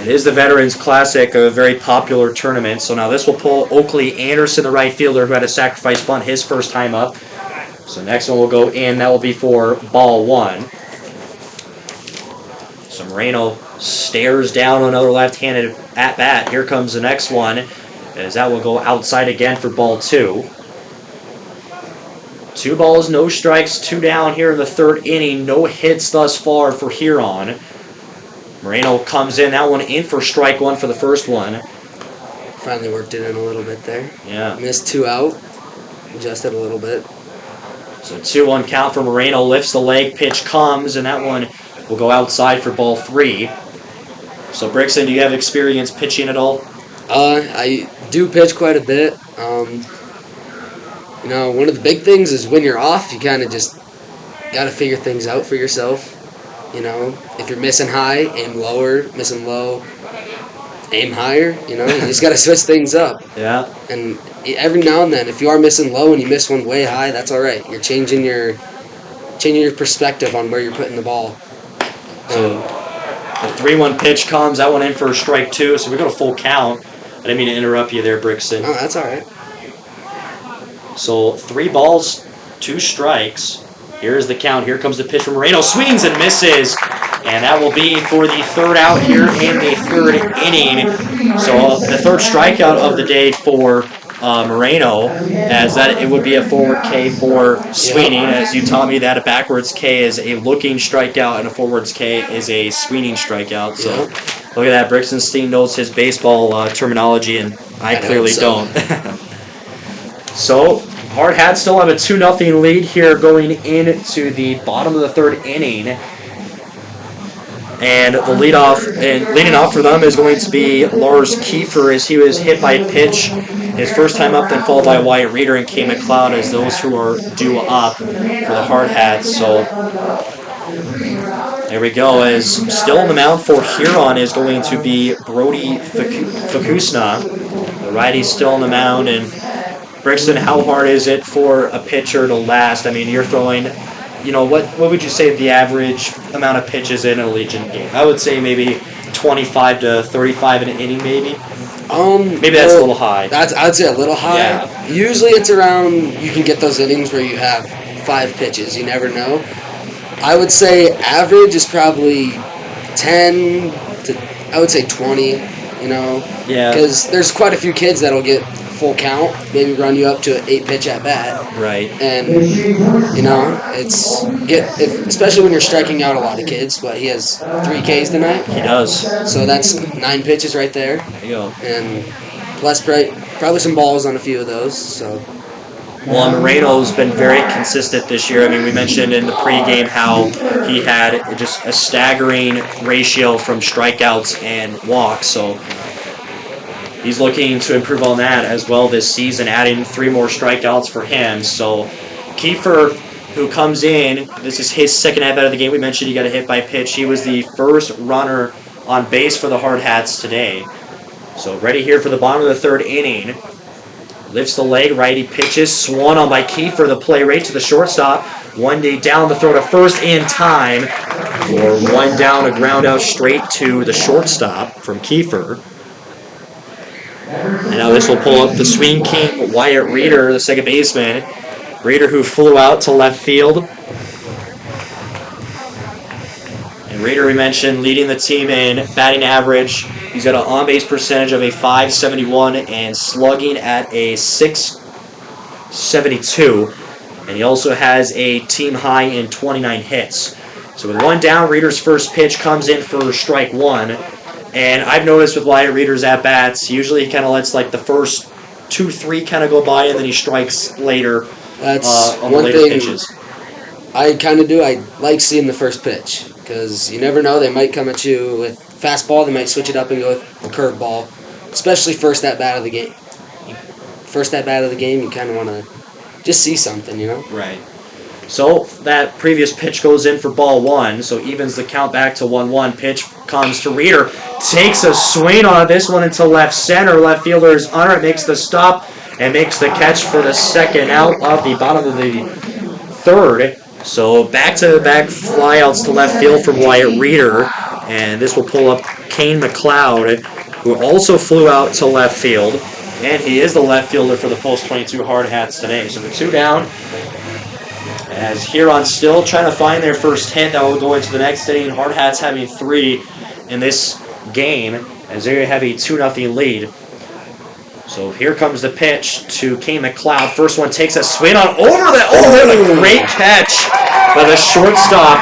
it is the Veterans Classic, a very popular tournament. So now this will pull Oakley Anderson, the right fielder, who had a sacrifice bunt his first time up. So next one will go in. That will be for ball one. So Moreno stares down another left-handed at-bat. Here comes the next one, as that will go outside again for ball two. 2 balls, no strikes, 2 down here in the third inning. No hits thus far for Huron. Moreno comes in, that one in for strike one for the first one. Finally worked it in a little bit there. Yeah. Missed 2 out. Adjusted a little bit. So 2-1 count for Moreno, lifts the leg, pitch comes, and that one will go outside for ball 3. So Brixton, do you have experience pitching at all? I do pitch quite a bit. One of the big things is when you're off, you kind of just got to figure things out for yourself. If you're missing high, aim lower, missing low, aim higher. You just got to switch things up. Yeah. And every now and then, if you are missing low and you miss one way high, that's all right. You're changing your perspective on where you're putting the ball. So the 3-1 pitch comes, that one in for strike 2, so we go to full count. I didn't mean to interrupt you there, Brixton. Oh, that's all right. So 3 balls, 2 strikes. Here's the count. Here comes the pitch from Moreno. Swings and misses. And that will be for the 3rd out here in the 3rd inning. So the 3rd strikeout of the day for Moreno, as that it would be a forward K for Sweeney. As you taught me that a backwards K is a looking strikeout and a forwards K is a swinging strikeout. So look at that. Brixton knows his baseball terminology, and I clearly don't. So Hardhats still have a 2-0 lead here going into the bottom of the 3rd inning. And the leading off for them is going to be Lars Kiefer, as he was hit by a pitch his first time up, then followed by Wyatt Reeder and K. McLeod as those who are due up for the Hardhats. So there we go. As still on the mound for Huron is going to be Brody Fukusna. The righty's still on the mound, and Brixton, how hard is it for a pitcher to last? I mean, you're throwing, what would you say the average amount of pitches in a Legion game? I would say maybe 25 to 35 in an inning, maybe. Maybe that's a little high. I'd say a little high. Yeah. Usually it's around, you can get those innings where you have 5 pitches. You never know. I would say average is probably 10 to, I would say 20, Yeah. Because there's quite a few kids that'll get full count, maybe run you up to an 8-pitch at bat. Right. And, especially when you're striking out a lot of kids, but he has 3 Ks tonight. He does. So that's 9 pitches right there. There you go. And plus probably some balls on a few of those. So. Well, Moreno's been very consistent this year. I mean, we mentioned in the pregame how he had just a staggering ratio from strikeouts and walks. So he's looking to improve on that as well this season, adding 3 more strikeouts for him. So Kiefer, who comes in, this is his second at-bat of the game. We mentioned he got a hit by pitch. He was the first runner on base for the Hardhats today. So ready here for the bottom of the 3rd inning. Lifts the leg, righty pitches, swung on by Kiefer, the play right to the shortstop. 1 day down, the throw to first in time. For 1 down, a ground out straight to the shortstop from Kiefer. And now this will pull up the swing king, Wyatt Reeder, the second baseman. Reeder, who flew out to left field. And Reeder, we mentioned, leading the team in batting average. He's got an on-base percentage of a .571 and slugging at a .672. And he also has a team high in 29 hits. So with 1 down, Reeder's first pitch comes in for strike 1. And I've noticed with Wyatt Reeder's at-bats, usually he kind of lets like the first 2-3 kind of go by, and then he strikes later That's on the one later thing. pitches. I kind of do. I like seeing the first pitch because you never know. They might come at you with fastball. They might switch it up and go with a curveball, especially first at bat of the game. First at bat of the game, you kind of want to just see something, you know? Right. So that previous pitch goes in for ball one, so evens the count back to 1-1. Pitch comes to Reeder, takes a swing on this one into left center. Left fielder is under it, makes the stop, and makes the catch for the second out of the bottom of the third. So back-to-back flyouts to left field from Wyatt Reeder, and this will pull up Kane McLeod, who also flew out to left field, and he is the left fielder for the post-22 Hard Hats today. So the 2 down, as Huron still trying to find their first hit. That will go into the next inning. Hard Hats having 3 in this game, as they have a 2-0 lead. So here comes the pitch to Kane McLeod. First one takes a swing on over the. Oh, what a great catch by the shortstop.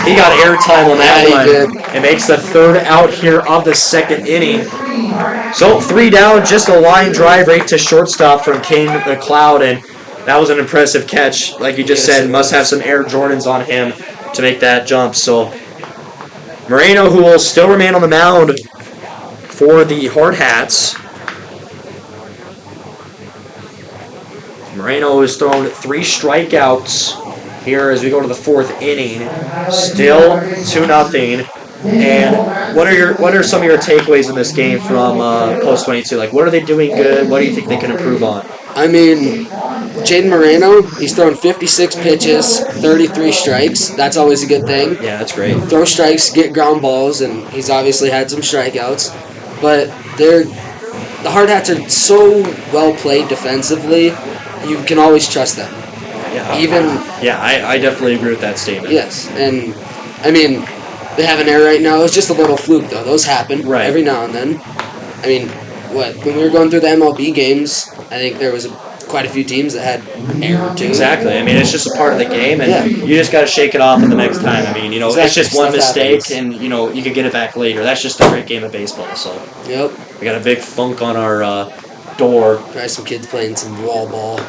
He got airtime on that one. It makes the 3rd out here of the 2nd inning. So 3 down, just a line drive right to shortstop from Kane McLeod, and that was an impressive catch. Like you just said, must have some Air Jordans on him to make that jump. So Moreno, who will still remain on the mound for the Hard Hats. Moreno has thrown 3 strikeouts here as we go to the 4th inning. Still 2-0. And what are some of your takeaways in this game from post 22? Like, what are they doing good? What do you think they can improve on? I mean, Jaden Moreno, he's thrown 56 pitches, 33 strikes. That's always a good thing. Yeah, that's great. Throw strikes, get ground balls, and he's obviously had some strikeouts. But the Hard Hats are so well played defensively, you can always trust them. Yeah, I definitely agree with that statement. Yes, and I mean, they have an error right now. It's just a little fluke, though. Those happen every now and then. I mean, when we were going through the MLB games, I think there was quite a few teams that had error too. Exactly. I mean, it's just a part of the game, and you just got to shake it off in the next time. I mean, it's just one mistake, and you can get it back later. That's just a great game of baseball. So we got a big funk on our door. Probably some kids playing some wall ball.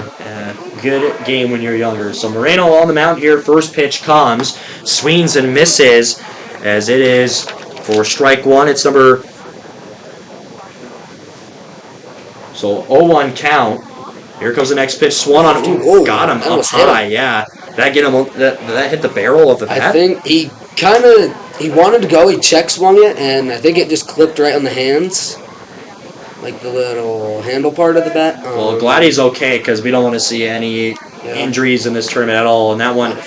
Good game when you're younger. So Moreno on the mound here. First pitch comes, swings and misses, as it is for strike 1. It's number 0-1 count. Here comes the next pitch. Swung on. Got him up high. Yeah, that get him. That hit the barrel of the bat. I think he wanted to go. He check swung it, and I think it just clipped right on the hands, like the little handle part of the bat. Well, glad he's okay, because we don't want to see any injuries in this tournament at all. And that one,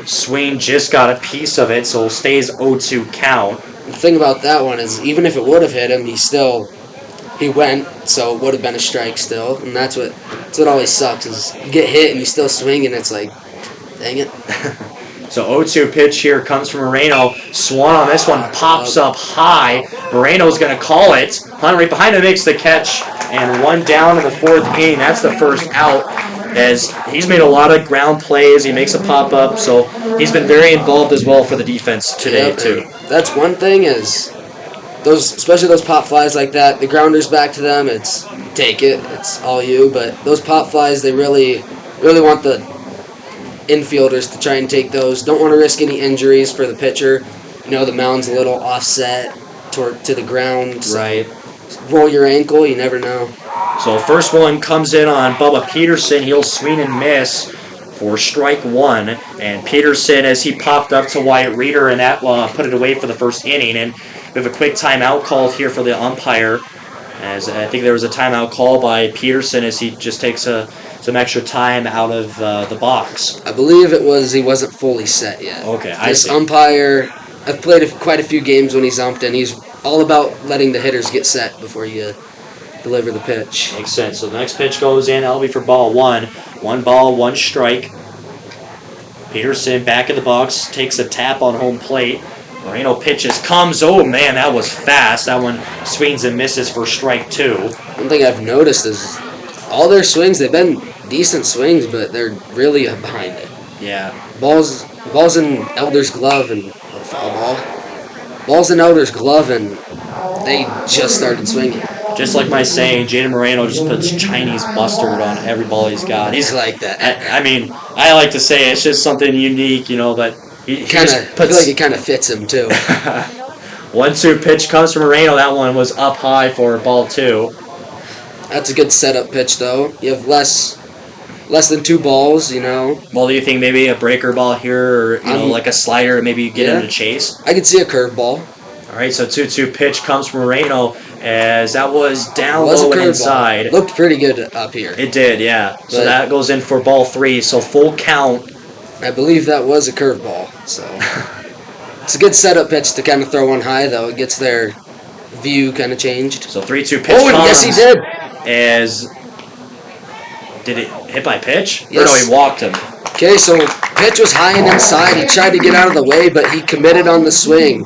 swing just got a piece of it, so it stays 0-2 count. The thing about that one is, even if it would have hit him, he went, so it would have been a strike still. And that's what always sucks, is you get hit and you still swing, and it's like, dang it. So 0-2 pitch here comes from Moreno. Swan on this one pops up high. Moreno's going to call it. Hunt right behind him makes the catch. And 1 down in the 4th inning. That's the first out, as he's made a lot of ground plays. He makes a pop-up. So he's been very involved as well for the defense today, too. That's one thing is, especially those pop flies like that, the grounders back to them, it's take it. It's all you. But those pop flies, they really, really want the infielders to try and take those. Don't want to risk any injuries for the pitcher. The mound's a little offset to the ground. So right. Roll your ankle, you never know. So first one comes in on Bubba Peterson. He'll swing and miss for strike 1. And Peterson, as he popped up to Wyatt Reeder, and that put it away for the first inning. And we have a quick timeout called here for the umpire, as I think there was a timeout call by Peterson as he just takes some extra time out of the box. I believe it was he wasn't fully set yet. Okay, I see. This umpire, I've played quite a few games when he's umped, and he's all about letting the hitters get set before you deliver the pitch. Makes sense. So the next pitch goes in. That'll be for ball 1. 1 ball, 1 strike. Peterson back in the box, takes a tap on home plate. Moreno pitches, comes. Oh, man, that was fast. That one swings and misses for strike 2. One thing I've noticed is all their swings, they've been decent swings, but they're really behind it. Yeah. Balls in Elder's glove and foul ball. Balls in Elder's glove, and they just started swinging. just like my saying, Jaden Moreno just puts Chinese mustard on every ball he's got. He's like that. I mean, I like to say it's just something unique, but he Kind just of. I feel puts. like it kind of fits him too. 1-2 pitch comes from Moreno. That one was up high for ball 2. That's a good setup pitch, though. You have less than 2 balls, Well, do you think maybe a breaker ball here, or like a slider, maybe get him to chase? I could see a curveball. All right, so 2-2 pitch comes from Moreno as that was down Was a low and curveball. inside. Looked pretty good up here. It did, yeah. So But- that goes in for ball 3. So full count. I believe that was a curveball. So it's a good setup pitch to kind of throw one high, though. It gets their view kind of changed. So 3-2 pitch Oh, and comes. yes, he did. As did it hit by pitch? Yes. Or no, he walked him. Okay, so pitch was high and inside. He tried to get out of the way, but he committed on the swing.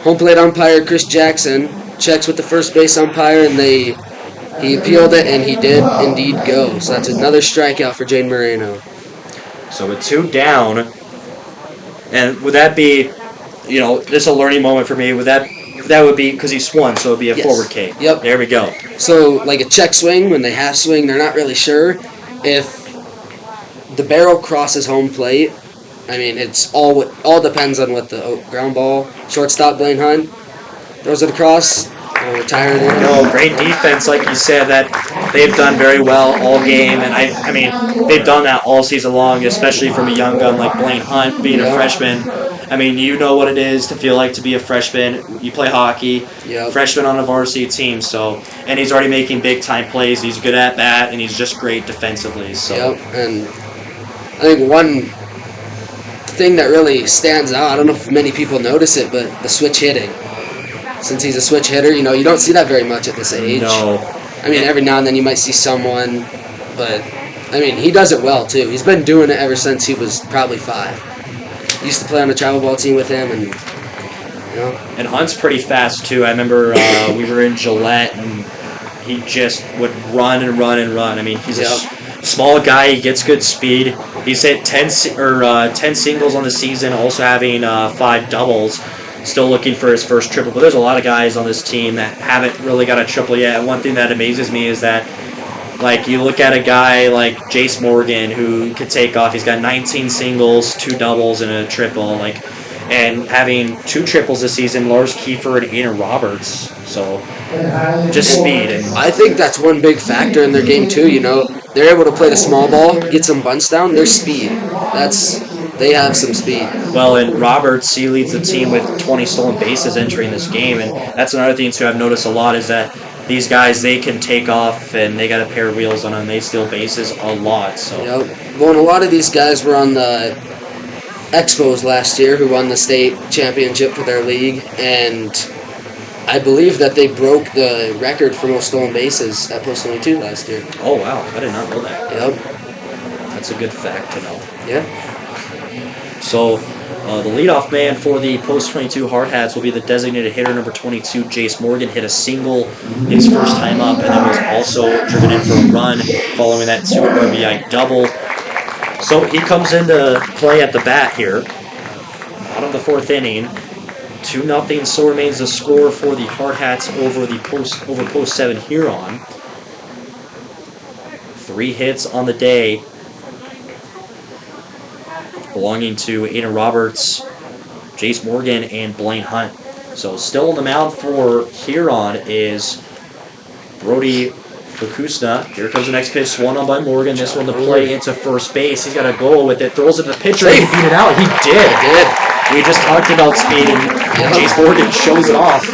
Home plate umpire Chris Jackson checks with the first base umpire, and he appealed it, and he did indeed go. So that's another strikeout for Jaden Moreno. So with 2 down, and would that be, this is a learning moment for me. That would be because he swung, so it would be a Yes. forward K. Yep. There we go. So, like a check swing, when they half swing, they're not really sure if the barrel crosses home plate. I mean, it's all depends on what the ground ball shortstop Blaine Hunt throws it across. Retire it in. No, great defense, like you said, that they've done very well all game, and I mean, they've done that all season long, especially from a young gun like Blaine Hunt, being a freshman. I mean, you know what it is to feel like to be a freshman. You play hockey, Yep. freshman on a varsity team, and he's already making big time plays. He's good at that, and he's just great defensively. So. Yep, and I think one thing that really stands out, I don't know if many people notice it, but the switch hitting. Since he's a switch hitter, you don't see that very much at this age. No. I mean, every now and then you might see someone, but I mean, he does it well too. He's been doing it ever since he was probably 5. Used to play on the travel ball team with him, and And Hunt's pretty fast too. I remember we were in Gillette, and he just would run and run and run. I mean, he's a small guy. He gets good speed. He's hit 10 singles on the season, also having 5 doubles. Still looking for his first triple, but there's a lot of guys on this team that haven't really got a triple yet. And one thing that amazes me is that, like, you look at a guy like Jace Morgan who could take off. He's got 19 singles, 2 doubles, and a triple. And having 2 triples this season, Lars Kiefer and Aiden Roberts. So just speed. And I think that's one big factor in their game too. They're able to play the small ball, get some bunts down. Their speed. They have some speed. Well, and Roberts, he leads the team with 20 stolen bases entering this game, and that's another thing too I've noticed a lot is that these guys, they can take off and they got a pair of wheels on them. They steal bases a lot. So. Yep. Well, and a lot of these guys were on the Expos last year, who won the state championship for their league, and I believe that they broke the record for most stolen bases at Post 22 last year. Oh wow, I did not know that. Yep. That's a good fact to know. Yeah. So, the leadoff man for the Post 22 Hardhats will be the designated hitter number 22, Jace Morgan. Hit a single his first time up, and then was also driven in for a run following that 2 RBI double. So he comes into play at the bat here. Bottom of the 4th inning. 2-0 still remains the score for the Hardhats over Post 7 Huron. 3 hits on the day, belonging to Aiden Roberts, Jace Morgan, and Blaine Hunt. So still on the mound for Huron is Brody Bakusna. Here comes the next pitch, swung on by Morgan. This one to play into first base. He's got to go with it. Throws it to the pitcher. He beat it out. He did. We just talked about speed, and Jace Morgan shows it off.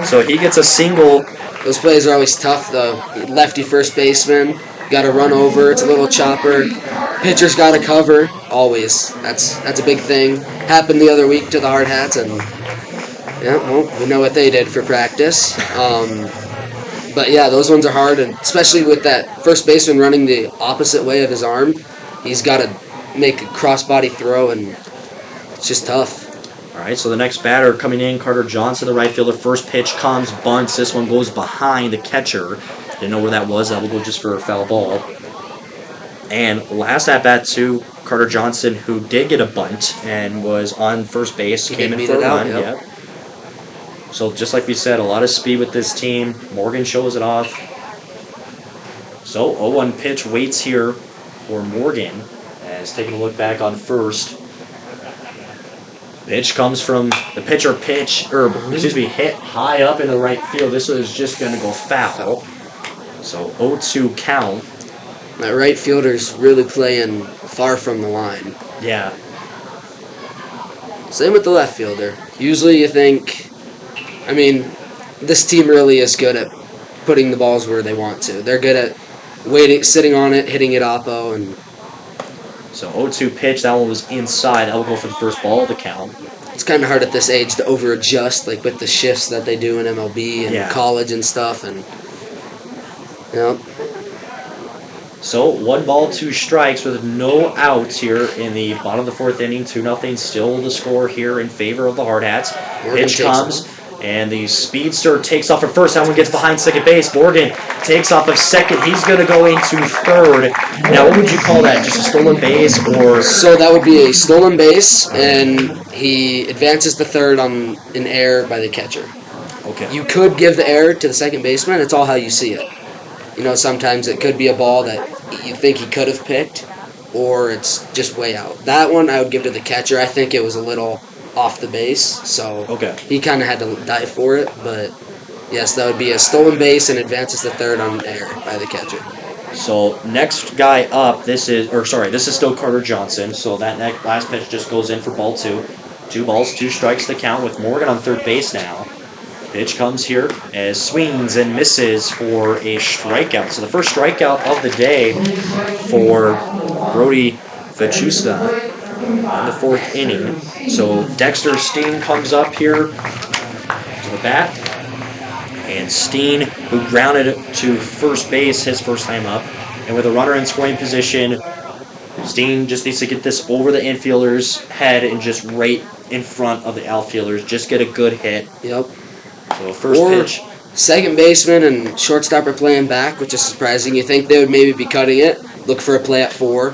So he gets a single. Those plays are always tough, though. Lefty first baseman, got to run over. It's a little chopper. Pitcher's got to cover. Always. That's a big thing. Happened the other week to the Hardhats, and we know what they did for practice. But yeah, those ones are hard, and especially with that first baseman running the opposite way of his arm, he's got to make a cross-body throw, and it's just tough. All right, so the next batter coming in, Carter Johnson, the right fielder. First pitch comes, bunts. This one goes behind the catcher. Didn't know where that was. That will go just for a foul ball. And last at bat too, Carter Johnson, who did get a bunt and was on first base, He came did in beat for a it out, run. yep. So just like we said, a lot of speed with this team. Morgan shows it off. So 0-1 pitch waits here for Morgan as taking a look back on first. Pitch comes from the pitcher hit high up in the right field. This is just going to go foul. So 0-2 count. That right fielder's really playing far from the line. Yeah. Same with the left fielder. Usually you think, this team really is good at putting the balls where they want to. They're good at sitting on it, hitting it oppo, and so 0-2 pitch. That one was inside. That will go for the first ball of the count. it's kind of hard at this age to over-adjust, like with the shifts that they do in MLB and college and stuff, and So 1 ball, 2 strikes with no outs here in the bottom of the 4th inning. 2-0 still the score here in favor of the Hardhats. Pitch comes, and the speedster takes off at first. That one gets behind second base. Morgan takes off of second. He's going to go into third. Now, what would you call that? Just a stolen base, or? So that would be a stolen base, and he advances to third on an error by the catcher. Okay. You could give the error to the second baseman. It's all how you see it. Sometimes it could be a ball that you think he could have picked, or it's just way out. That one I would give to the catcher. I think it was a little off the base, so he kind of had to dive for it. But, yes, that would be a stolen base and advances to third on error by the catcher. So next guy up, this is still Carter Johnson. So that last pitch just goes in for ball 2. 2 balls, 2 strikes to count with Morgan on third base now. Pitch comes here as swings and misses for a strikeout. So the first strikeout of the day for Brody Vachusta in the 4th inning. So Dexter Steen comes up here to the bat. And Steen, who grounded to first base his first time up. And with a runner in scoring position, Steen just needs to get this over the infielder's head and just right in front of the outfielders. Just get a good hit. Yep. So first pitch. Second baseman and shortstop are playing back, which is surprising. You think they would maybe be cutting it. Look for a play at 4.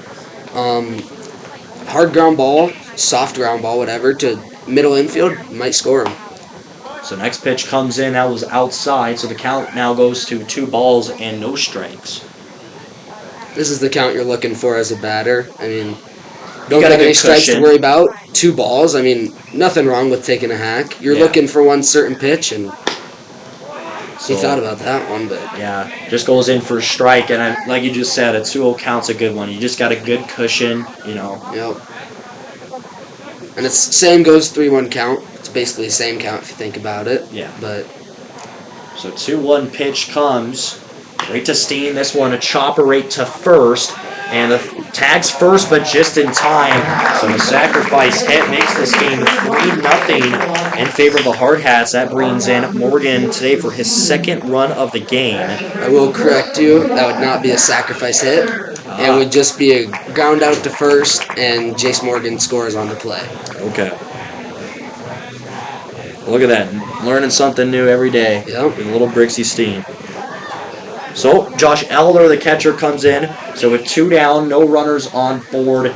Hard ground ball, soft ground ball, whatever, to middle infield, might score him. So next pitch comes in. That was outside. So the count now goes to 2 balls and no strikes. This is the count you're looking for as a batter. Don't got get a any good strikes to cushion. worry about. 2 balls. Nothing wrong with taking a hack. You're looking for one certain pitch, and he thought about that one, but just goes in for a strike. And like you just said, a 2-0 count's a good one. You just got a good cushion, Yep. And it's same goes 3-1 count. It's basically the same count if you think about it. Yeah. But So 2-1 pitch comes right to Steen. This one a chopper right to first. And the tag's first, but just in time. So the sacrifice hit makes this game 3-0 in favor of the Hardhats. That brings in Morgan today for his 2nd run of the game. I will correct you. That would not be a sacrifice hit. It would just be a ground out to first, and Jace Morgan scores on the play. Okay. Look at that. Learning something new every day. Yep. With little Brixie Steen. So Josh Elder, the catcher, comes in. So with 2 down, no runners on board,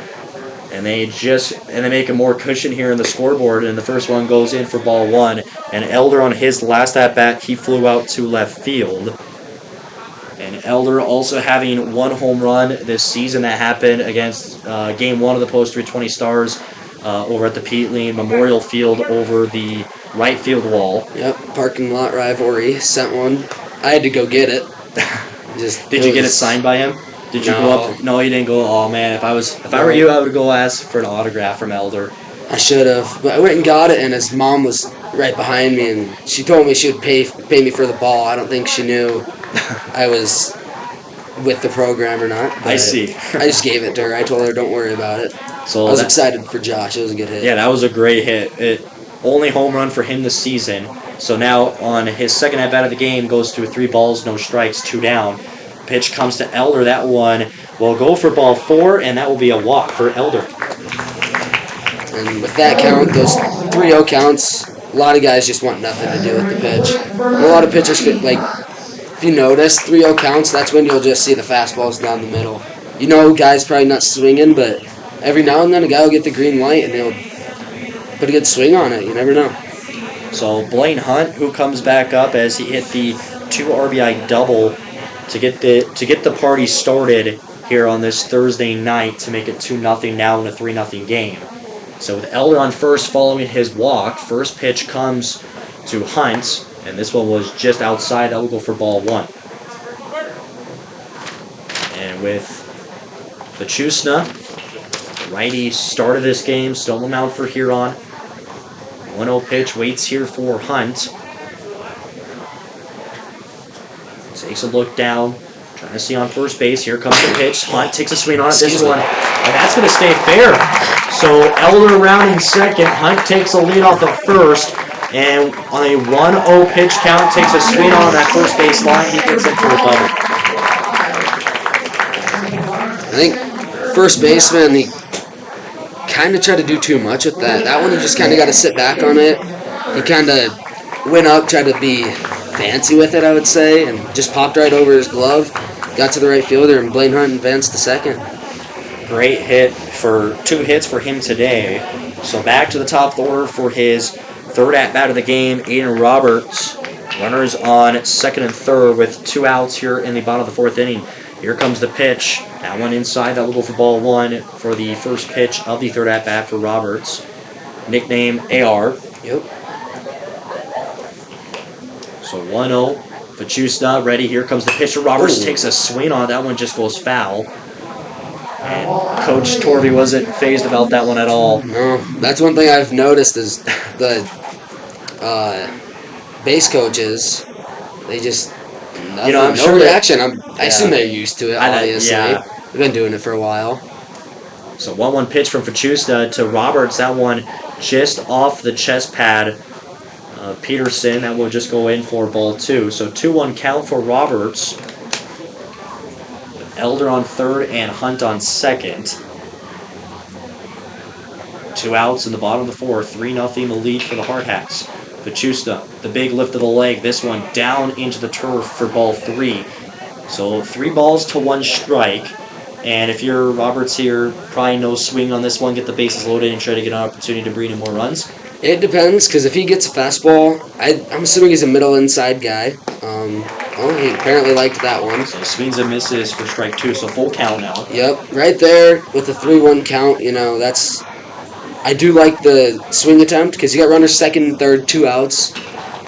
and they make a more cushion here in the scoreboard. And the first one goes in for ball 1. And Elder on his last at bat, he flew out to left field. And Elder also having 1 home run this season that happened against Game 1 of the Post 320 Stars over at the Pete Lean Memorial Field over the right field wall. Yep, parking lot rivalry. Sent one. I had to go get it. Did you get it signed by him? Did you go up? No, you didn't go. Oh man, if I were you, I would go ask for an autograph from Elder. I should have, but I went and got it, and his mom was right behind me, and she told me she would pay me for the ball. I don't think she knew I was with the program or not. I see. I just gave it to her. I told her, don't worry about it. So I was excited for Josh. It was a good hit. Yeah, that was a great hit. Only home run for him this season. So now on his 2nd at bat of the game goes to 3 balls, no strikes, 2 down. Pitch comes to Elder. That one will go for ball 4, and that will be a walk for Elder. And with that count, those 3-0 counts, a lot of guys just want nothing to do with the pitch. And a lot of pitchers, if you notice, 3-0 counts, that's when you'll just see the fastballs down the middle. Guys probably not swinging, but every now and then a guy will get the green light, and they'll put a good swing on it. You never know. So Blaine Hunt, who comes back up as he hit the 2 RBI double to get the party started here on this Thursday night to make it 2-0 now in a 3-0 game. So with Elder on first following his walk, first pitch comes to Hunt, and this one was just outside. That will go for ball 1. And with Pachusna, righty started this game, still on the mound for Huron. 1-0 pitch waits here for Hunt. Takes a look down, trying to see on first base. Here comes the pitch. Hunt takes a swing on it. This one, and that's going to stay fair. So Elder rounding second. Hunt takes a lead off of first, and on a 1-0 pitch count, takes a swing on that first base line. He gets in for a double. I think first baseman, he kind of tried to do too much with that. That one, you just kind of got to sit back on it. He kind of went up, tried to be fancy with it, I would say, and just popped right over his glove. Got to the right fielder, and Blaine Hunt advanced to second. Great hit for 2 hits for him today. So back to the top of the order for his third at-bat of the game, Aiden Roberts. Runners on second and third with 2 outs here in the bottom of the 4th inning. Here comes the pitch. That one inside. That will go for ball 1 for the first pitch of the third at-bat for Roberts. Nickname AR. Yep. So 1-0. Pachusna ready. Here comes the pitcher. Roberts takes a swing on it. That one just goes foul. And Coach Torvey wasn't fazed about that one at all. No, that's one thing I've noticed is the base coaches, they just I'm no sure reaction. I assume they're used to it, obviously. Yeah. They've been doing it for a while. So 1-1 pitch from Pachusna to Roberts. That one just off the chest pad. Peterson, that will just go in for ball 2. So 2-1 count for Roberts. Elder on third and Hunt on second. 2 outs in the bottom of the 4th. 3-0 the lead for the Hardhats. Pachusna, the big lift of the leg. This one down into the turf for ball 3. So 3 balls to 1 strike. And if you're Roberts here, probably no swing on this one. Get the bases loaded and try to get an opportunity to bring in more runs. It depends, because if he gets a fastball, I'm assuming he's a middle inside guy. He apparently liked that one. So swings and misses for strike 2, so full count now. Yep, right there with the 3-1 count, that's... I do like the swing attempt, because you got runners second and third, 2 outs.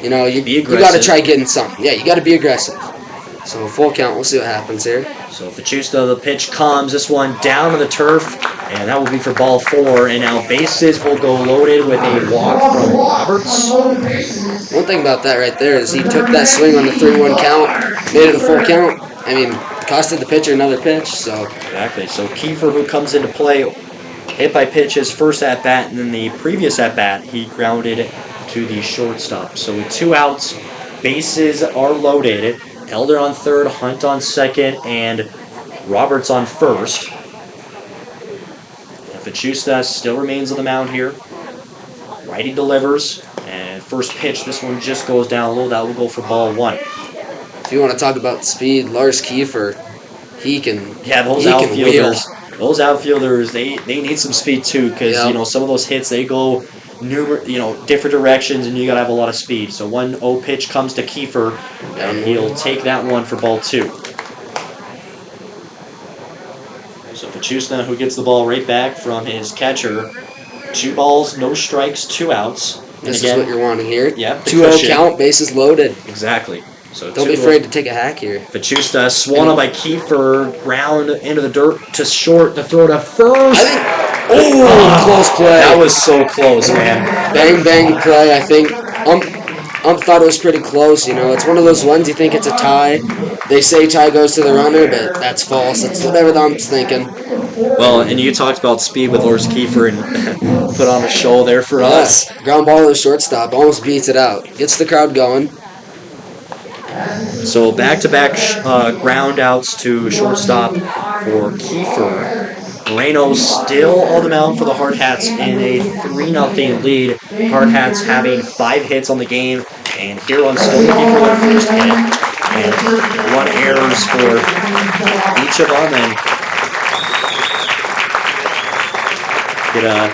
You got to try getting something. Yeah, you got to be aggressive. So full count, we'll see what happens here. So Pachusna, the pitch comes, this one down to the turf, and that will be for ball 4. And now bases will go loaded with a walk from Roberts. One thing about that right there is he took that swing on the 3-1 count, made it a full count. I mean, costed the pitcher another pitch, so. Exactly. So Kiefer, who comes into play, hit by pitch his first at-bat, and then the previous at-bat, he grounded to the shortstop. So with 2 outs, bases are loaded. Elder on third, Hunt on second, and Roberts on first. And Pachusna still remains on the mound here. Righty delivers, and first pitch, this one just goes down low. That will go for ball 1. If you want to talk about speed, Lars Kiefer, he can. Yeah, those outfielders, they need some speed too, because some of those hits they go different directions, and you gotta have a lot of speed. So 1-0 pitch comes to Kiefer, and he'll take that one for ball 2. So Pachusna, who gets the ball right back from his catcher. 2 balls, no strikes, 2 outs. This is what you're wanting here. Yeah. 2-0 count, bases loaded. Exactly. So don't be afraid to take a hack here. Pachusna swung on by Kiefer, ground into the dirt to short to throw to first. Close play. That was so close, man. Bang, bang play, I think. Thought it was pretty close, It's one of those ones you think it's a tie. They say tie goes to the runner, but that's false. It's whatever the ump's thinking. Well, and you talked about speed with Lars Kiefer and put on a show there for us. Ground ball to the shortstop. Almost beats it out. Gets the crowd going. So back-to-back ground outs to shortstop for Kiefer. Moreno still on the mound for the Hardhats in a 3-0 lead. Hardhats having 5 hits on the game, and Huron still looking for their first hit. And 1 errors for each of them, and get a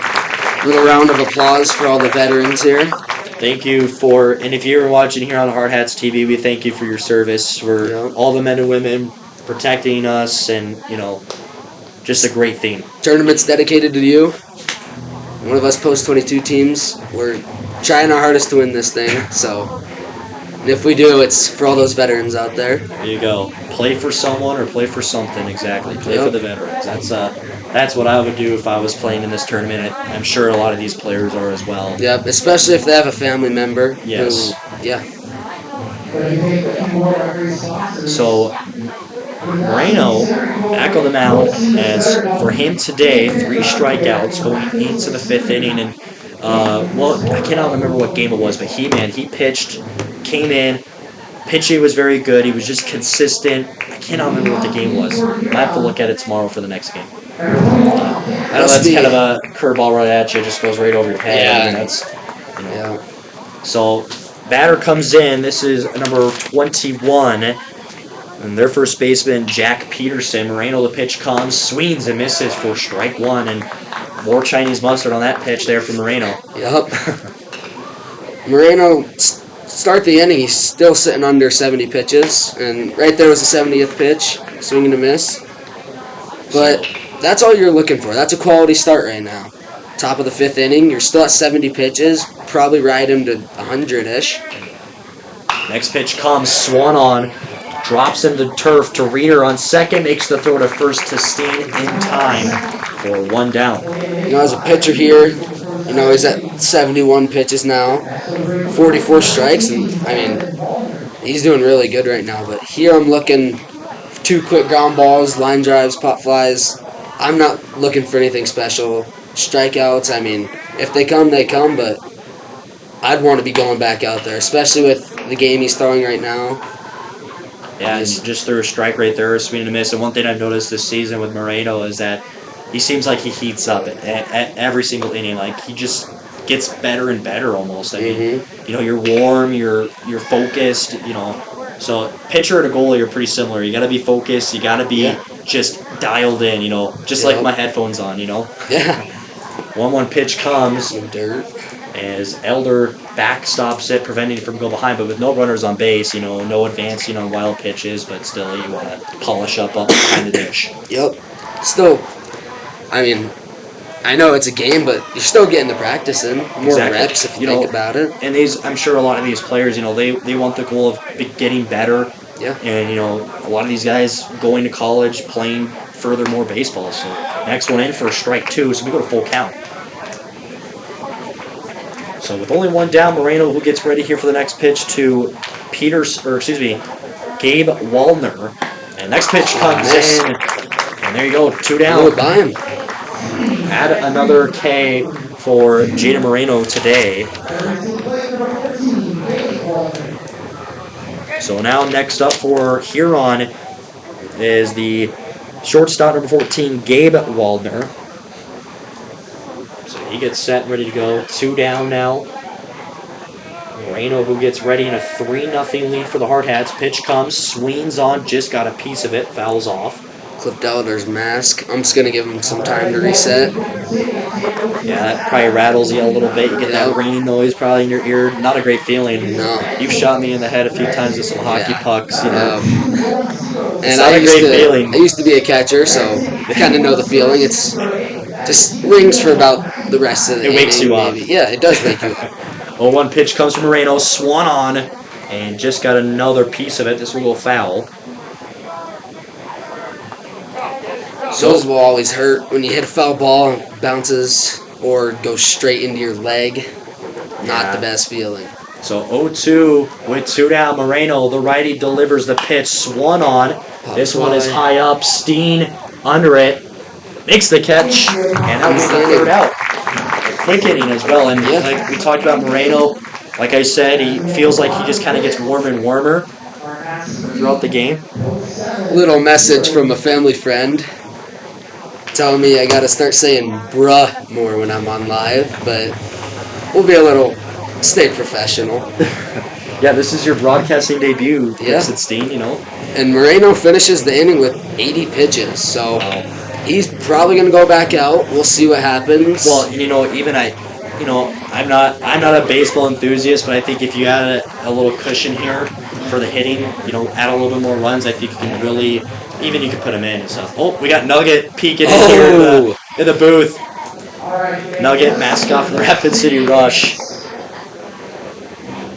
little round of applause for all the veterans here. Thank you for, and if you're watching here on Hardhats TV, we thank you for your service, for Yeah. all the men and women protecting us, and just a great thing. Tournament's dedicated to you. One of us post 22 teams. We're trying our hardest to win this thing. So, and if we do, it's for all those veterans out there. There you go. Play for someone or play for something. Exactly. Play Yep. for the veterans. That's what I would do if I was playing in this tournament. I'm sure a lot of these players are as well. Yep, especially if they have a family member. Yes. Who, yeah. So Moreno back on the mound as for him today, 3 strikeouts going into the 5th inning, and I cannot remember what game it was, but he pitched, came in, pitching was very good. He was just consistent. I cannot remember what the game was. I have to look at it tomorrow for the next game. I know that's kind of a curveball right at you, it just goes right over your head. Yeah. And that's, Yeah. So batter comes in. This is number 21. And their first baseman, Jack Peterson. Moreno, the pitch comes, swings and misses for strike 1. And more Chinese mustard on that pitch there from Moreno. Yep. Moreno, start the inning, he's still sitting under 70 pitches. And right there was the 70th pitch, swing and a miss. But that's all you're looking for. That's a quality start right now. Top of the 5th inning, you're still at 70 pitches. Probably ride him to 100-ish. Next pitch comes, swung on, drops him to turf to Reeder on second, makes the throw to first to Steen in time for 1 down. As a pitcher here, he's at 71 pitches now, 44 strikes, and he's doing really good right now. But here I'm looking for 2 quick ground balls, line drives, pop flies. I'm not looking for anything special. Strikeouts, if they come, they come, but I'd want to be going back out there, especially with the game he's throwing right now. Yeah, he just threw a strike right there, a swing and a miss. And one thing I've noticed this season with Moreno is that he seems like he heats up at every single inning. Like, he just gets better and better almost. You're warm, you're focused, So pitcher and a goalie are pretty similar. You got to be focused, you got to be just dialed in, just like my headphones on, Yeah. 1-1 pitch comes. Dirt. As Elder backstops it, preventing it from going behind, but with no runners on base, no advancing on wild pitches, but still you want to polish up behind the dish. Yep. Still, I know it's a game, but you're still getting the practice in. More reps if you think about it. And I'm sure a lot of these players, they want the goal of getting better. Yeah. And, a lot of these guys going to college, playing further more baseball. So next one in for strike 2, so we go to full count. So with only 1 down, Moreno, who gets ready here for the next pitch to Gabe Wallner. And next pitch comes in, and there you go, 2 down. By him. Add another K for Jaden Moreno today. So now next up for Huron is the shortstop number 14, Gabe Waldner. So he gets set and ready to go. 2 down now. Moreno, who gets ready in a 3-0 lead for the Hardhats. Pitch comes, swings on, just got a piece of it, fouls off. Clipped Elder's mask. I'm just going to give him some time to reset. Yeah, that probably rattles you a little bit. You get that ringing noise probably in your ear. Not a great feeling. No. You've shot me in the head a few times with some hockey pucks, And not a great feeling. I used to be a catcher, so I kind of know the feeling. It's just rings for about the rest of the inning. It wakes you up. Yeah, it does wake you up. 0-1 pitch comes from Moreno, swung on, and just got another piece of it. This will go foul. Those will always hurt when you hit a foul ball and it bounces or goes straight into your leg. Not the best feeling. So 0-2 with 2 down. Moreno, the righty, delivers the pitch, swung on. This one is high up. Steen under it, makes the catch, and that was the 3rd out. A quick inning as well. And like we talked about Moreno, like I said, he feels like he just kind of gets warmer and warmer throughout the game. Little message from a family friend telling me I got to start saying bruh more when I'm on live, but we'll be stay professional. Yeah, this is your broadcasting debut, Vincent Steen, And Moreno finishes the inning with 80 pitches, so he's probably going to go back out. We'll see what happens. Well, even you know, I'm not a baseball enthusiast, but I think if you add a little cushion here for the hitting, you know, add a little bit more runs, I think you can really, even you can put them in and stuff. Oh, we got Nugget peeking in here in the booth. Nugget, mascot for the Rapid City Rush,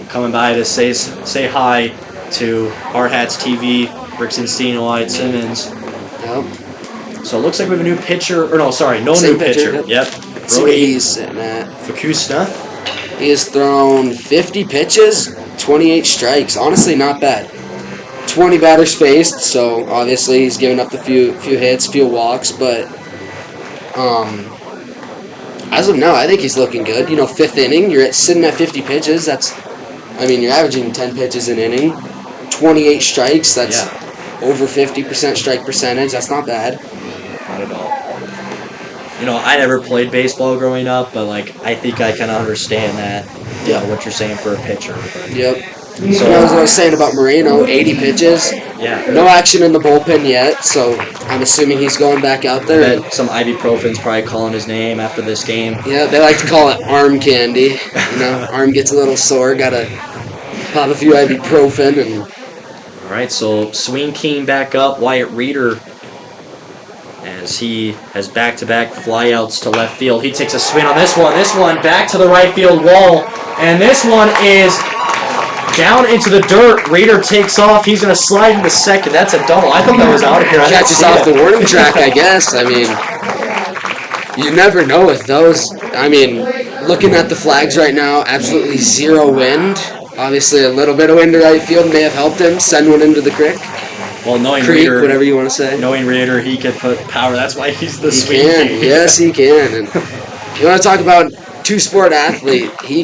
coming by to say hi to Hardhats TV, Rickson, Wyatt Simmons. Yep. So it looks like we have a new pitcher, or no, sorry, no Same new pitcher. Yep. Let's see what he's sitting at. Fakusna. He has thrown 50 pitches, 28 strikes. Honestly, not bad. 20 batters faced, so obviously he's given up a few hits, few walks, but as of now, I think he's looking good. You know, 5th inning, you're sitting at 50 pitches. You're averaging 10 pitches an inning, 28 strikes. That's over 50% strike percentage. That's not bad. Not at all. You know, I never played baseball growing up, but like I think I kind of understand that. You know, what you're saying for a pitcher. But. Yep. So as I was saying about Moreno, 80 pitches. Yeah. No action in the bullpen yet, so I'm assuming he's going back out there. Bet some ibuprofen's probably calling his name after this game. Yeah, they like to call it arm candy. You know, arm gets a little sore, gotta pop a few ibuprofen and. All right, so Swing King back up, Wyatt Reeder, as he has back-to-back flyouts to left field. He takes a swing on this one back to the right field wall, and this one is down into the dirt. Reeder takes off. He's going to slide into second. That's a double. I thought that was out of here. Catches off the warning track, I guess. I mean, you never know with those. I mean, looking at the flags right now, absolutely zero wind. Obviously, a little bit of wind to right field may have helped him send one into the creek. Well, knowing Creek, Reeder, whatever you want to say. Knowing Reeder, he can put power. That's why he's the Swing King. King. Yes, he can. And you want to talk about two-sport athlete? He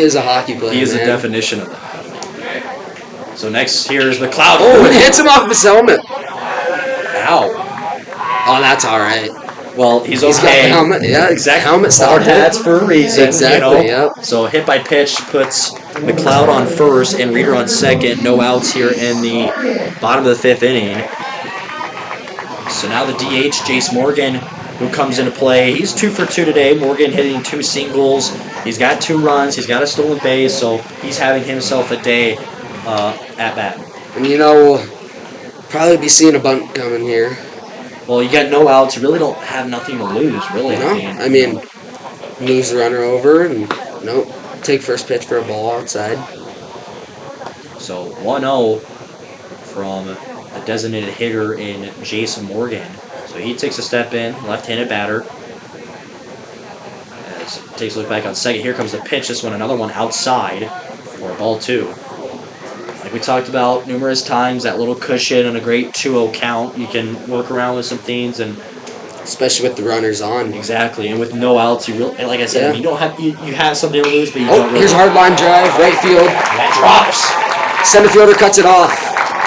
is a hockey player. He is man. a definition of that. So next, here's the Cloud. Oh, it hits him off his helmet. Ow. Oh, that's all right. Well, he's He's got okay. the helmet. Yeah, Exactly. helmet stopped it. That's for a reason. Exactly, You know? yep. So hit by pitch puts McLeod on first and Reeder on second. No outs here in the bottom of the 5th inning. So now the DH, Jace Morgan, who comes into play. He's 2 for 2 today. Morgan hitting 2 singles. He's got 2 runs. He's got a stolen base, so he's having himself a day at bat. And you know, we'll probably be seeing a bunt coming here. Well, you got no outs. You really don't have nothing to lose, really. No, I mean, moves the runner over and nope, take first pitch for a ball outside. So 1-0 from the designated hitter in Jason Morgan. So he takes a step in, left-handed batter. As takes a look back on second. Here comes the pitch. This one, another one outside for ball 2. Like we talked about numerous times, that little cushion and a great 2-0 count. You can work around with some things, and especially with the runners on. exactly. And with no outs, you really, like I said, Yeah. you don't have you have something to lose, but you don't really. Here's hard line drive, right field. That drops. Center fielder cuts it off.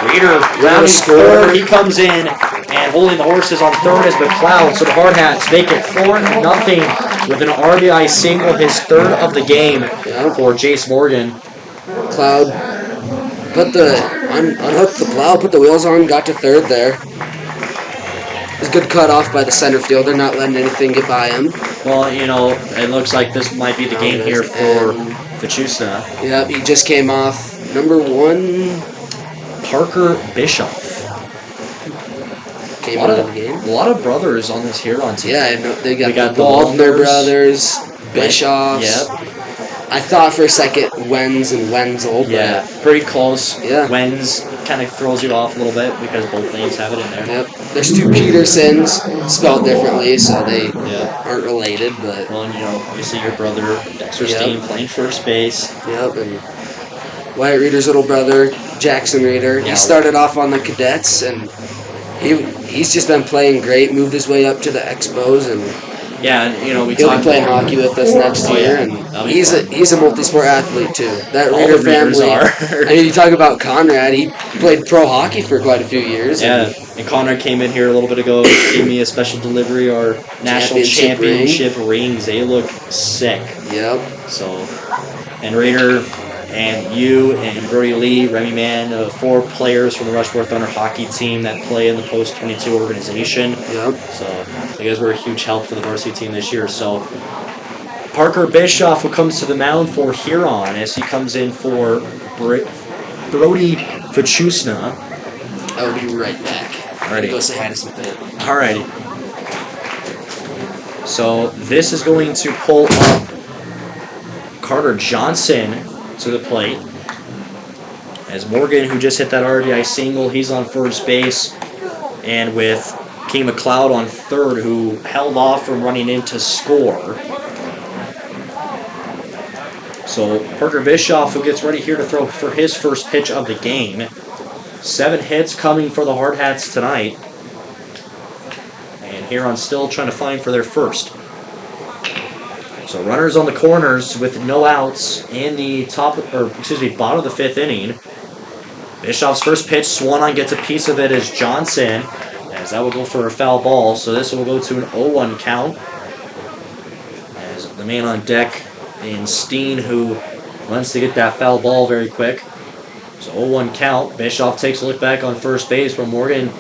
Reeder rounding third. He comes in and holding the horses on third is McLeod. So the Hardhats make it 4-0 with an RBI single, his 3rd of the game for Jace Morgan. Cloud unhooked the plow, put the wheels on, got to third there. It was a good cut off by the center fielder, not letting anything get by him. Well, you know, it looks like this might be the game here for Fachusna. Yep, he just came off number 1. Parker Bishop. Came out of the game. A lot of brothers on this Huron team. Yeah, they got, We got the the Waldner Waldners. brothers, Bischoffs. Yep. I thought for a second Wenz and Wenzel, but Yeah, pretty close. Yeah. Wenz kind of throws you off a little bit because both names have it in there. yep. There's 2 Petersons spelled differently, so they Yeah. aren't related, but Well, and, you know, obviously your brother, Dexter Yep. Steen, playing first base. yep. And Wyatt Reeder's little brother, Jackson Reeder, Yeah. he started off on the Cadets, and he's just been playing great. Moved his way up to the Expos, and Yeah, and, you know, we he'll be talked playing hockey with us next Oh, year. yeah. And That'll be he's fun. a multi-sport athlete too. That All Reeder the Reeders family. are. I mean, you talk about Conrad. He played pro hockey for quite a few years. Yeah, and and Connor came in here a little bit ago, gave me a special delivery, our national championship rings. They look sick. Yep. So, and Raider and you and Brody Lee, Remy Mann, 4 players from the Rushmore Thunder hockey team that play in the Post-22 organization. Yep. So, you guys were a huge help for the varsity team this year. So, Parker Bischoff, who comes to the mound for Huron as he comes in for Brody Fachusna. I'll be right back. Alrighty. Go say hi to some fans. Alrighty. So this is going to pull up Carter Johnson to the plate. As Morgan, who just hit that RBI single, he's on first base. And with King McLeod on third, who held off from running in to score. So Parker Bischoff, who gets ready here to throw for his first pitch of the game. 7 hits coming for the Hardhats tonight. And Huron still trying to find for their first. So runners on the corners with no outs in the bottom of the 5th inning. Bischoff's first pitch swung on, gets a piece of it as Johnson, as that will go for a foul ball. So this will go to an 0-1 count. As the man on deck in Steen, who wants to get that foul ball very quick. So 0-1 count. Bischoff takes a look back on first base, where Morgan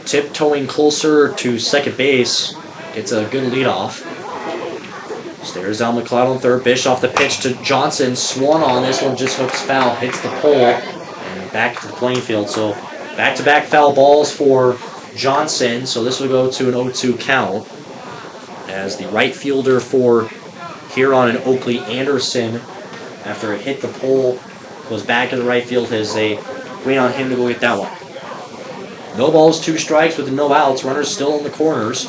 tiptoeing closer to second base. Gets a good leadoff. Stares down McLeod on third. Bischoff the pitch to Johnson. Swung on. This one just hooks foul. Hits the pole. And back to the playing field. So back-to-back foul balls for Johnson. So this will go to an 0-2 count. As the right fielder for Huron and Oakley Anderson, after it hit the pole, goes back to the right field as they wait on him to go get that one. No balls, 2 strikes with no outs. Runners still in the corners.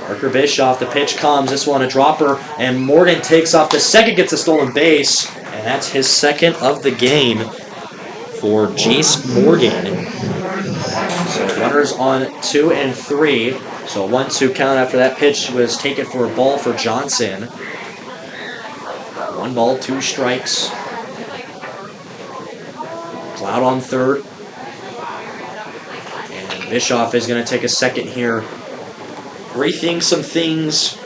Parker Bischoff, the pitch comes. This one a dropper, and Morgan takes off the second, gets a stolen base, and that's his second of the game for Jace Morgan. So runners on 2 and 3. So 1-2 count after that pitch was taken for a ball for Johnson. 1 ball, 2 strikes. Cloud on third. And Bischoff is going to take a second here. Rethink some things.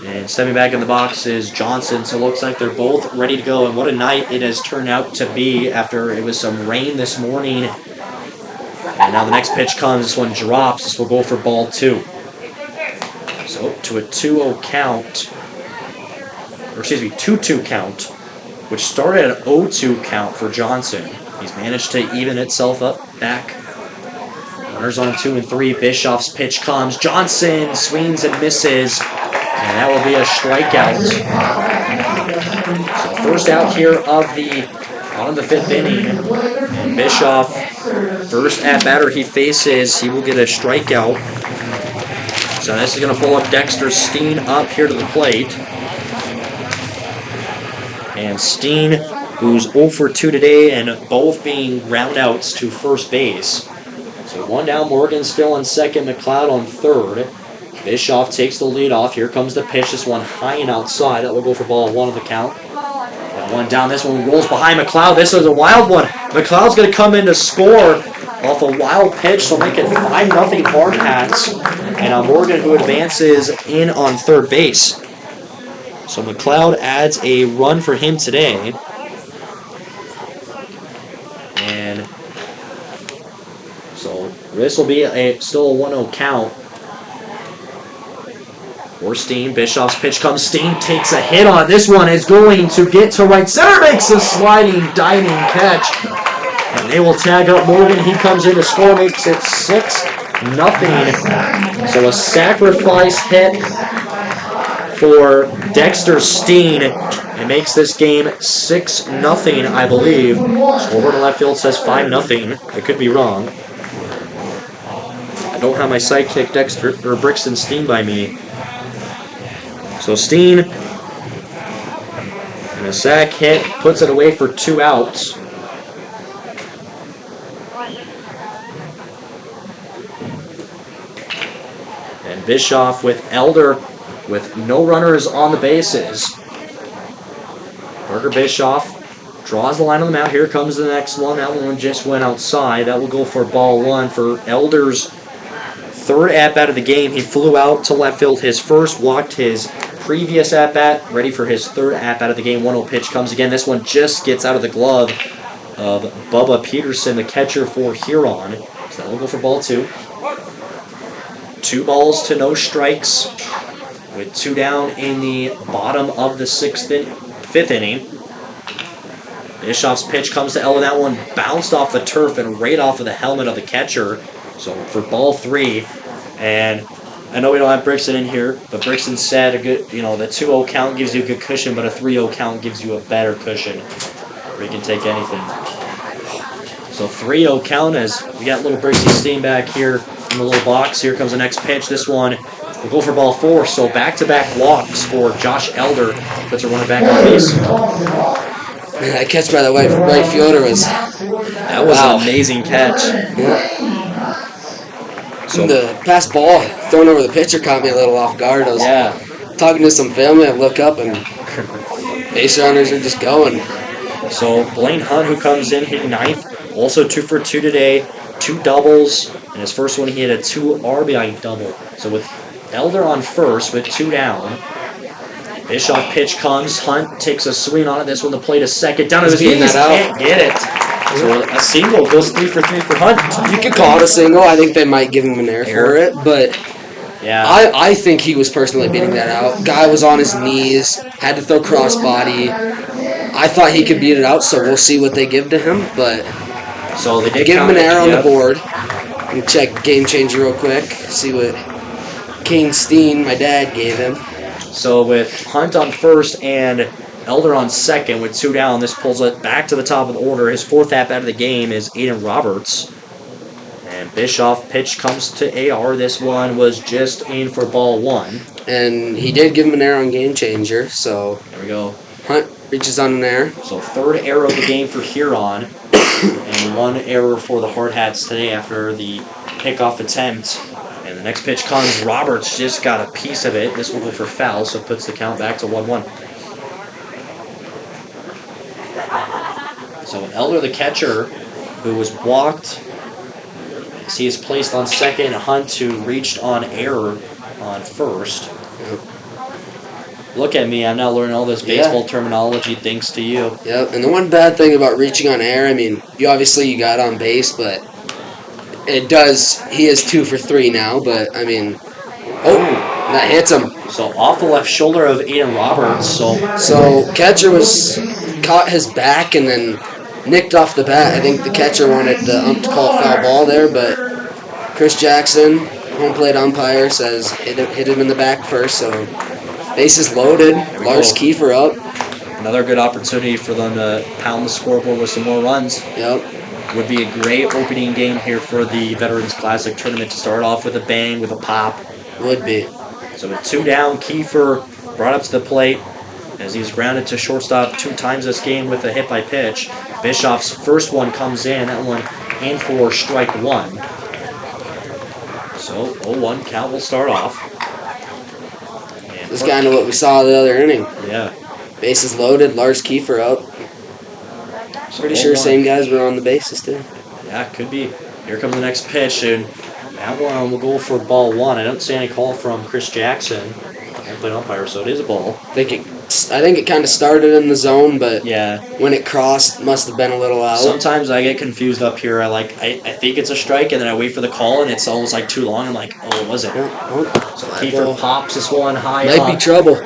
And stepping back in the box is Johnson. So it looks like they're both ready to go. And what a night it has turned out to be after it was some rain this morning. And now the next pitch comes. This one drops. This will go for ball 2. So to a 2-0 count. Or excuse me, 2-2 count, which started at an 0-2 count for Johnson. He's managed to even itself up back. Runners on 2 and 3. Bischoff's pitch comes. Johnson swings and misses. And that will be a strikeout. So first out here of the 5th inning. And Bischoff, first at batter he faces, he will get a strikeout. So this is going to pull up Dexter Steen up here to the plate. And Steen, who's 0 for 2 today, and both being roundouts to first base. So 1 down, Morgan still on second, McLeod on third. Bischoff takes the lead off. Here comes the pitch. This one high and outside. That will go for ball 1 of the count. And 1 down. This one rolls behind McLeod. This is a wild one. McLeod's going to come in to score off a wild pitch, so make it 5-0 Hardhats. And now Morgan, who advances in on third base. So McLeod adds a run for him today. And so this will be still a 1-0 count for Steen. Bischoff's pitch comes. Steen takes a hit on. This one is going to get to right center. Makes a sliding, diving catch. And they will tag up Morgan. He comes in to score. Makes it 6-0. So a sacrifice hit for Dexter Steen. It makes this game 6-0, I believe. Scoreboard in left field says 5-0. I could be wrong. I don't have my sidekick Brixton Steen by me. So Steen, and a sac hit, puts it away for 2 outs. And Bischoff with Elder with no runners on the bases. Parker Bischoff draws the line on the mound. Here comes the next one. That one just went outside. That will go for ball 1 for Elder's 3rd at-bat of the game. He flew out to left field. His first, walked his previous at-bat, ready for his 3rd at-bat of the game. 1-0 pitch comes again. This one just gets out of the glove of Bubba Peterson, the catcher for Huron. So that will go for ball 2. 2 balls to no strikes. with 2 down in the bottom of the 5th inning. Bischoff's pitch comes to Elder. That one bounced off the turf and right off of the helmet of the catcher. So for ball 3. And I know we don't have Brixton in here, but Brixton said the 2-0 count gives you a good cushion, but a 3-0 count gives you a better cushion where you can take anything. So 3-0 count as we got little Brixton steam back here in the little box. Here comes the next pitch. This one will go for ball 4. So back-to-back walks for Josh Elder. Puts a runner back on base. Man, that catch by the right fielder was... That was an amazing catch. Yeah. So the pass ball thrown over the pitcher caught me a little off guard. I was talking to some family. I look up and base runners are just going. So Blaine Hunt, who comes in hitting 9th, also 2 for 2 today, 2 doubles, and his first one he hit a 2 RBI double. So with Elder on first with 2 down, Bischoff pitch comes. Hunt takes a swing on it. This one the plate is second. Down to his knees. Can't get it. So a single goes 3 for 3 for Hunt. You could call it a single. I think they might give him an error for it, but yeah, I think he was personally beating that out. Guy was on his knees, had to throw crossbody. I thought he could beat it out, so we'll see what they give to him. But so they did give him an error on the board. Let me check Game Changer real quick. See what Kane Steen, my dad, gave him. So with Hunt on first and Elder on second with 2 down, this pulls it back to the top of the order. His 4th at bat of the game is Aiden Roberts. And Bischoff pitch comes to AR. This one was just in for ball 1. And he did give him an error on Game Changer, so there we go. Hunt reaches on an error. So 3rd error of the game for Huron. And 1 error for the Hardhats today after the pickoff attempt. And the next pitch comes. Roberts just got a piece of it. This will go for foul, so it puts the count back to 1-1. So Elder, the catcher, who was walked, as he is placed on second. Hunt, who reached on error on first. Look at me, I'm now learning all this baseball terminology thanks to you. Yep, and the one bad thing about reaching on error, I mean, you got on base, but he is 2 for 3 now, but I mean, that hits him. So off the left shoulder of Aiden Roberts. So catcher caught his back and then nicked off the bat. I think the catcher wanted the ump to call it foul ball there, but Chris Jackson, home plate umpire, says hit him in the back first. So bases loaded. Lars Kiefer up. Another good opportunity for them to pound the scoreboard with some more runs. Yep. Would be a great opening game here for the Veterans Classic tournament to start off with a bang, with a pop. Would be. So with 2 down, Kiefer brought up to the plate as he's grounded to shortstop 2 times this game with a hit by pitch. Bischoff's first one comes in. That one in for strike 1. So 0-1 count will start off. And this is kind of what we saw the other inning. Yeah. Bases loaded. Lars Kiefer up. So Pretty sure same guys were on the bases too. Yeah, could be. Here comes the next pitch, and that one will go for ball 1. I don't see any call from Chris Jackson, home plate umpire, so it is a ball. I think it kind of started in the zone, but yeah, when it crossed, must have been a little out. Sometimes I get confused up here. I think it's a strike, and then I wait for the call, and it's almost like too long. I'm like, oh, was it? Yeah. So Kiefer pops this one high Might up. be trouble.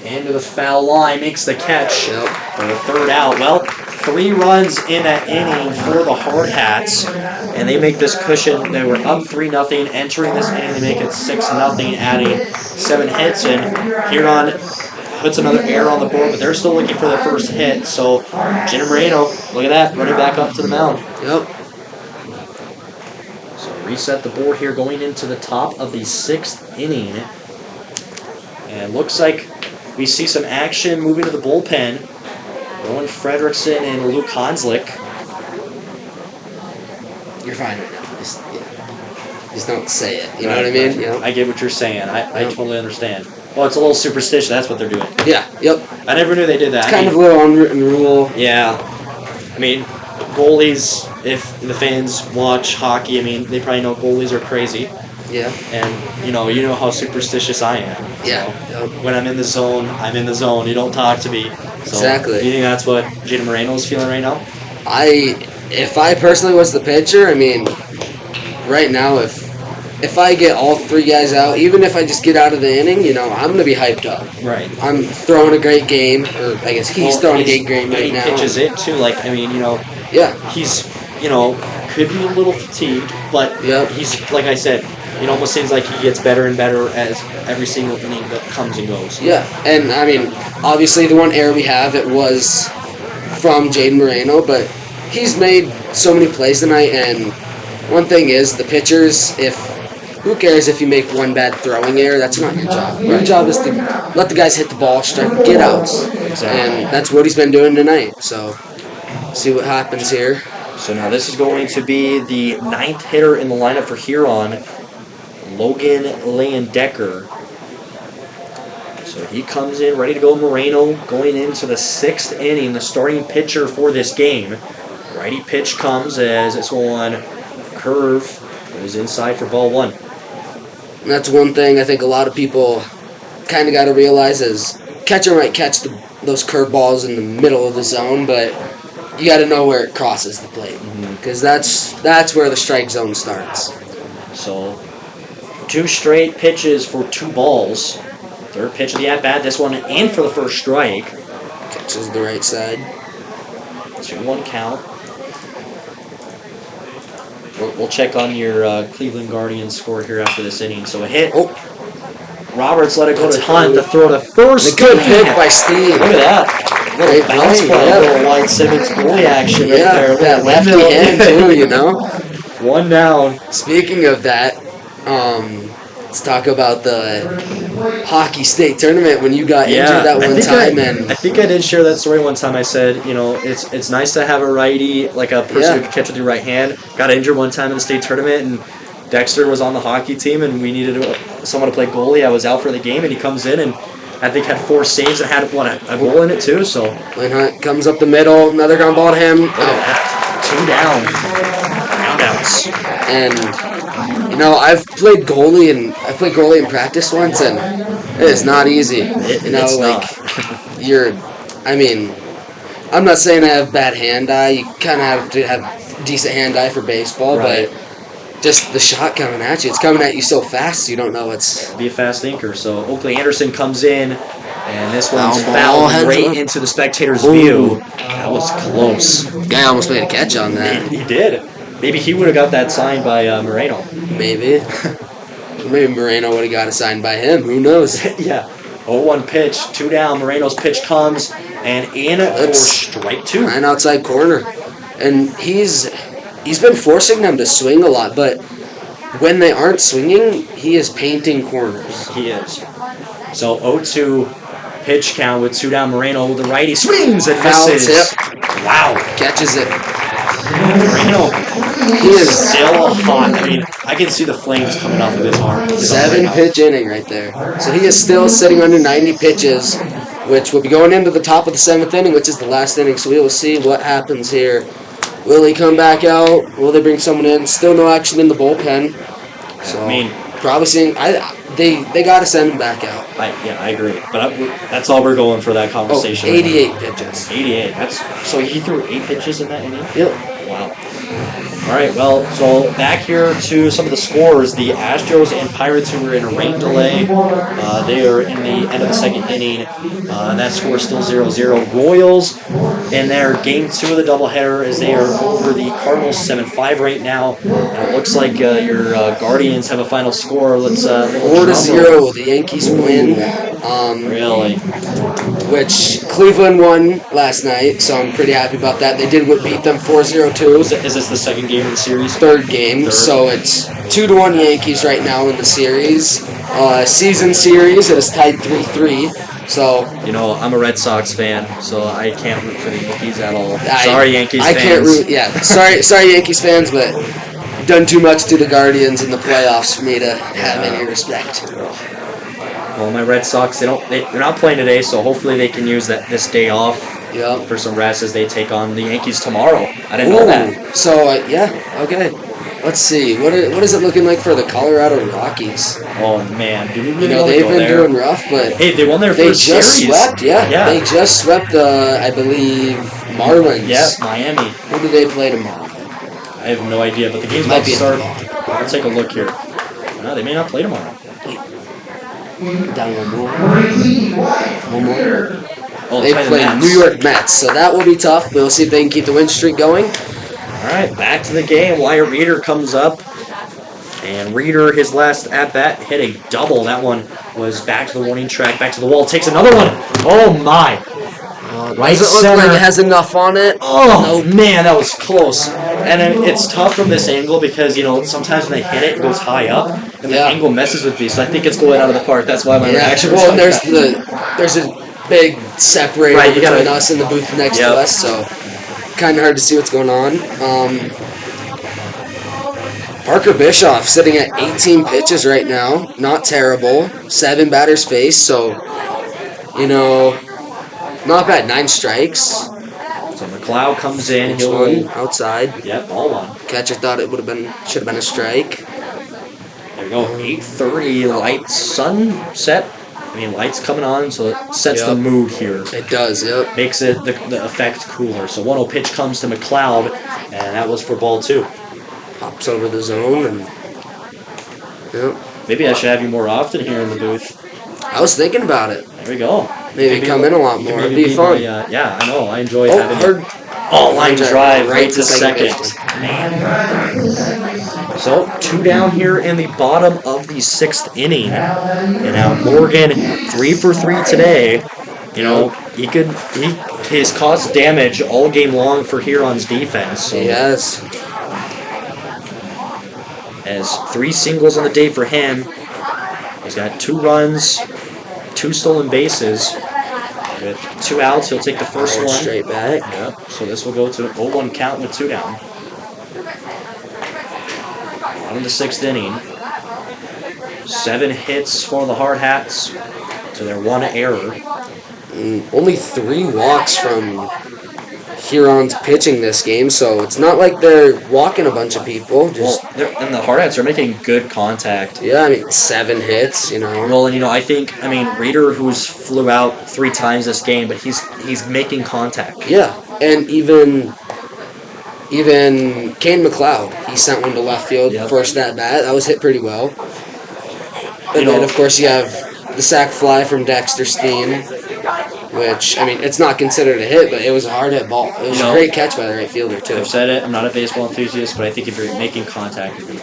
Into the foul line, makes the catch for the 3rd out. Well, 3 runs in that inning for the Hardhats, and they make this cushion. They were up 3-0 entering this inning. They make it 6-0, adding 7 hits, and Huron puts another error on the board, but they're still looking for their first hit. So Jim Moreno, look at that, running back up to the mound. Yep. So reset the board here, going into the top of the 6th inning, and looks like we see some action moving to the bullpen. Rowan Fredrickson and Luke Hanslick. You're fine right now. Just don't say it. You know what I mean? You know? I get what you're saying. I totally understand. Well, it's a little superstitious. That's what they're doing. Yeah. Yep. I never knew they did that. It's kind of a little unwritten rule. Yeah. I mean, goalies, if the fans watch hockey, I mean, they probably know goalies are crazy. Yeah. And, you know how superstitious I am. Yeah. So when I'm in the zone, I'm in the zone. You don't talk to me. So Exactly. Do you think that's what Jaden Moreno is feeling right now? If I personally was the pitcher, I mean, right now, if if I get all 3 guys out, even if I just get out of the inning, I'm going to be hyped up. Right. I'm throwing a great game, or I guess he's throwing a great game right now. He pitches it too. Yeah. He's, could be a little fatigued, but he's, like I said, it almost seems like he gets better and better as every single inning that comes and goes. Yeah, and obviously the one error we have, it was from Jaden Moreno, but he's made so many plays tonight, and one thing is, the pitchers, who cares if you make one bad throwing error? That's not your job. Your job is to let the guys hit the ball, strike, get outs. Exactly. And that's what he's been doing tonight. So, see what happens here. So now this is going to be the 9th hitter in the lineup for Huron, Logan Landecker. So he comes in ready to go. Moreno going into the 6th inning, the starting pitcher for this game. Righty pitch comes as this one curve is inside for ball 1. And that's one thing I think a lot of people kind of got to realize is catcher might catch those curveballs in the middle of the zone, but you got to know where it crosses the plate because that's where the strike zone starts. So 2 straight pitches for 2 balls. 3rd pitch of the at-bat, this one in for the first strike. Catches the right side. 2-1 count. We'll check on your Cleveland Guardians score here after this inning. So a hit. Oh. Roberts let it go to Hunt to throw to first. A good pick by Steve. Look at that. Little bounce play, little White Simmons goalie action right there. That lefty hand too, 1 down. Speaking of that, let's talk about the hockey state tournament when you got injured that one time. I think I did share that story one time. I said, it's nice to have a righty, like a person who can catch with your right hand. Got injured one time in the state tournament, and Dexter was on the hockey team, and we needed someone to play goalie. I was out for the game, and he comes in and I think had 4 saves and had a goal in it too. So Blaine Hunt comes up the middle, another ground ball to him. 2 down. Roundouts. And I've played goalie in practice once, and it is not easy. I'm not saying I have bad hand-eye. You kind of have to have decent hand-eye for baseball, right. But just the shot coming at you, it's coming at you so fast, you don't know what's... Be a fast thinker. So Oakley Anderson comes in, and this one's Foul fouled right into the spectator's view. That was close. Guy almost made a catch on that. He did. Maybe he would have got that signed by Moreno. Maybe. Maybe Moreno would have got it signed by him. Who knows? Yeah. 0-1 pitch, 2 down. Moreno's pitch comes, and in for strike 2. 9 outside corner. And he's been forcing them to swing a lot, but when they aren't swinging, he is painting corners. He is. So 0-2 pitch count with 2 down. Moreno, the righty, swings and misses. Tip. Wow. Catches it. Moreno, he is still hot. I can see the flames coming off of his arm. 7-pitch inning right there. So he is still sitting under 90 pitches, which will be going into the top of the 7th inning, which is the last inning. So we will see what happens here. Will he come back out? Will they bring someone in? Still no action in the bullpen. So probably seeing they got to send him back out. I agree. But that's all we're going for that conversation. 88 pitches. 88. So he threw 8 pitches in that inning? Yep. Wow. All right, well, so back here to some of the scores. The Astros and Pirates, who were in a rain delay, they are in the end of the 2nd inning. That score is still 0-0. Royals in their Game 2 of the doubleheader, as they are over the Cardinals 7-5 right now. And it looks like your Guardians have a final score. Let's 4-0. The Yankees win. Really? Which Cleveland won last night, so I'm pretty happy about that. They did beat them 4-0 too. Is this the 2nd game of the series? 3rd game. So it's 2-1 Yankees right now in the series. Season series, it is tied 3-3. So I'm a Red Sox fan, so I can't root for the Yankees at all. Sorry, Yankees fans. I can't root. Yeah, sorry, Yankees fans, but you've done too much to the Guardians in the playoffs for me to have any respect. Well, my Red Sox, they're not playing today, so hopefully they can use this day off for some rest as they take on the Yankees tomorrow. I didn't know that. So okay. Let's see. What is it looking like for the Colorado Rockies? Oh man, do we really they've been doing rough, but hey, they won their first series. They just swept. Yeah, they just swept the I believe Marlins. Yeah, Miami. Who do they play tomorrow? I have no idea, but the game's about to start. Let's take a look here. No, they may not play tomorrow. Down one more. One more. Oh, They play the play Mets. New York Mets, so that will be tough. We'll see if they can keep the win streak going. All right, back to the game. Wyatt Reeder comes up. And Reeder, his last at-bat, hit a double. That one was back to the warning track, back to the wall. Takes another one. Oh, my. Right Doesn't look center. like it has enough on it. Oh, man, that was close. And then it's tough from this angle because, sometimes when they hit it, it goes high up. And the angle messes with me, so I think it's going out of the park. That's why my reaction was well, like there's a big separator between us and the booth next to us, so kind of hard to see what's going on. Parker Bischoff sitting at 18 pitches right now. Not terrible. 7 batters faced, so, not bad. 9 strikes. So McLeod comes in. He'll one outside. Yep, all one. Catcher thought it should have been a strike. There we go. 8:30, lights, sunset. Lights coming on, so it sets the mood here. It does, yep. Makes it the effect cooler. So 1-0 pitch comes to McLeod, and that was for ball 2. Pops over the zone, and Maybe I should have you more often here in the booth. I was thinking about it. There we go. Maybe come in a lot more. It'd be fun. Yeah, I know. I enjoy having it. Oh, Line drive right to second. base. Man. So 2 down here in the bottom of the 6th inning. And now Morgan 3 for 3 today. He's caused damage all game long for Huron's defense. So Yes. as 3 singles on the day for him. He's got 2 runs, 2 stolen bases. With 2 outs, he'll take the first one. Straight back. Yep. So this will go to an 0-1 count with 2 down. Bottom of the 6th inning. 7 hits for the Hardhats to their 1 error. Only 3 walks from Huron's pitching this game, so it's not like they're walking a bunch of people. And the Hardhats are making good contact. 7 hits, Well, and I think Reeder, who's flew out 3 times this game, but he's making contact. Yeah, and even Kane McLeod, he sent one to left field first at bat. That was hit pretty well. And then, of course, you have the sac fly from Dexter Steen, which, it's not considered a hit, but it was a hard hit ball. It was a great catch by the right fielder, too. I've said it, I'm not a baseball enthusiast, but I think if you're making contact, you're good.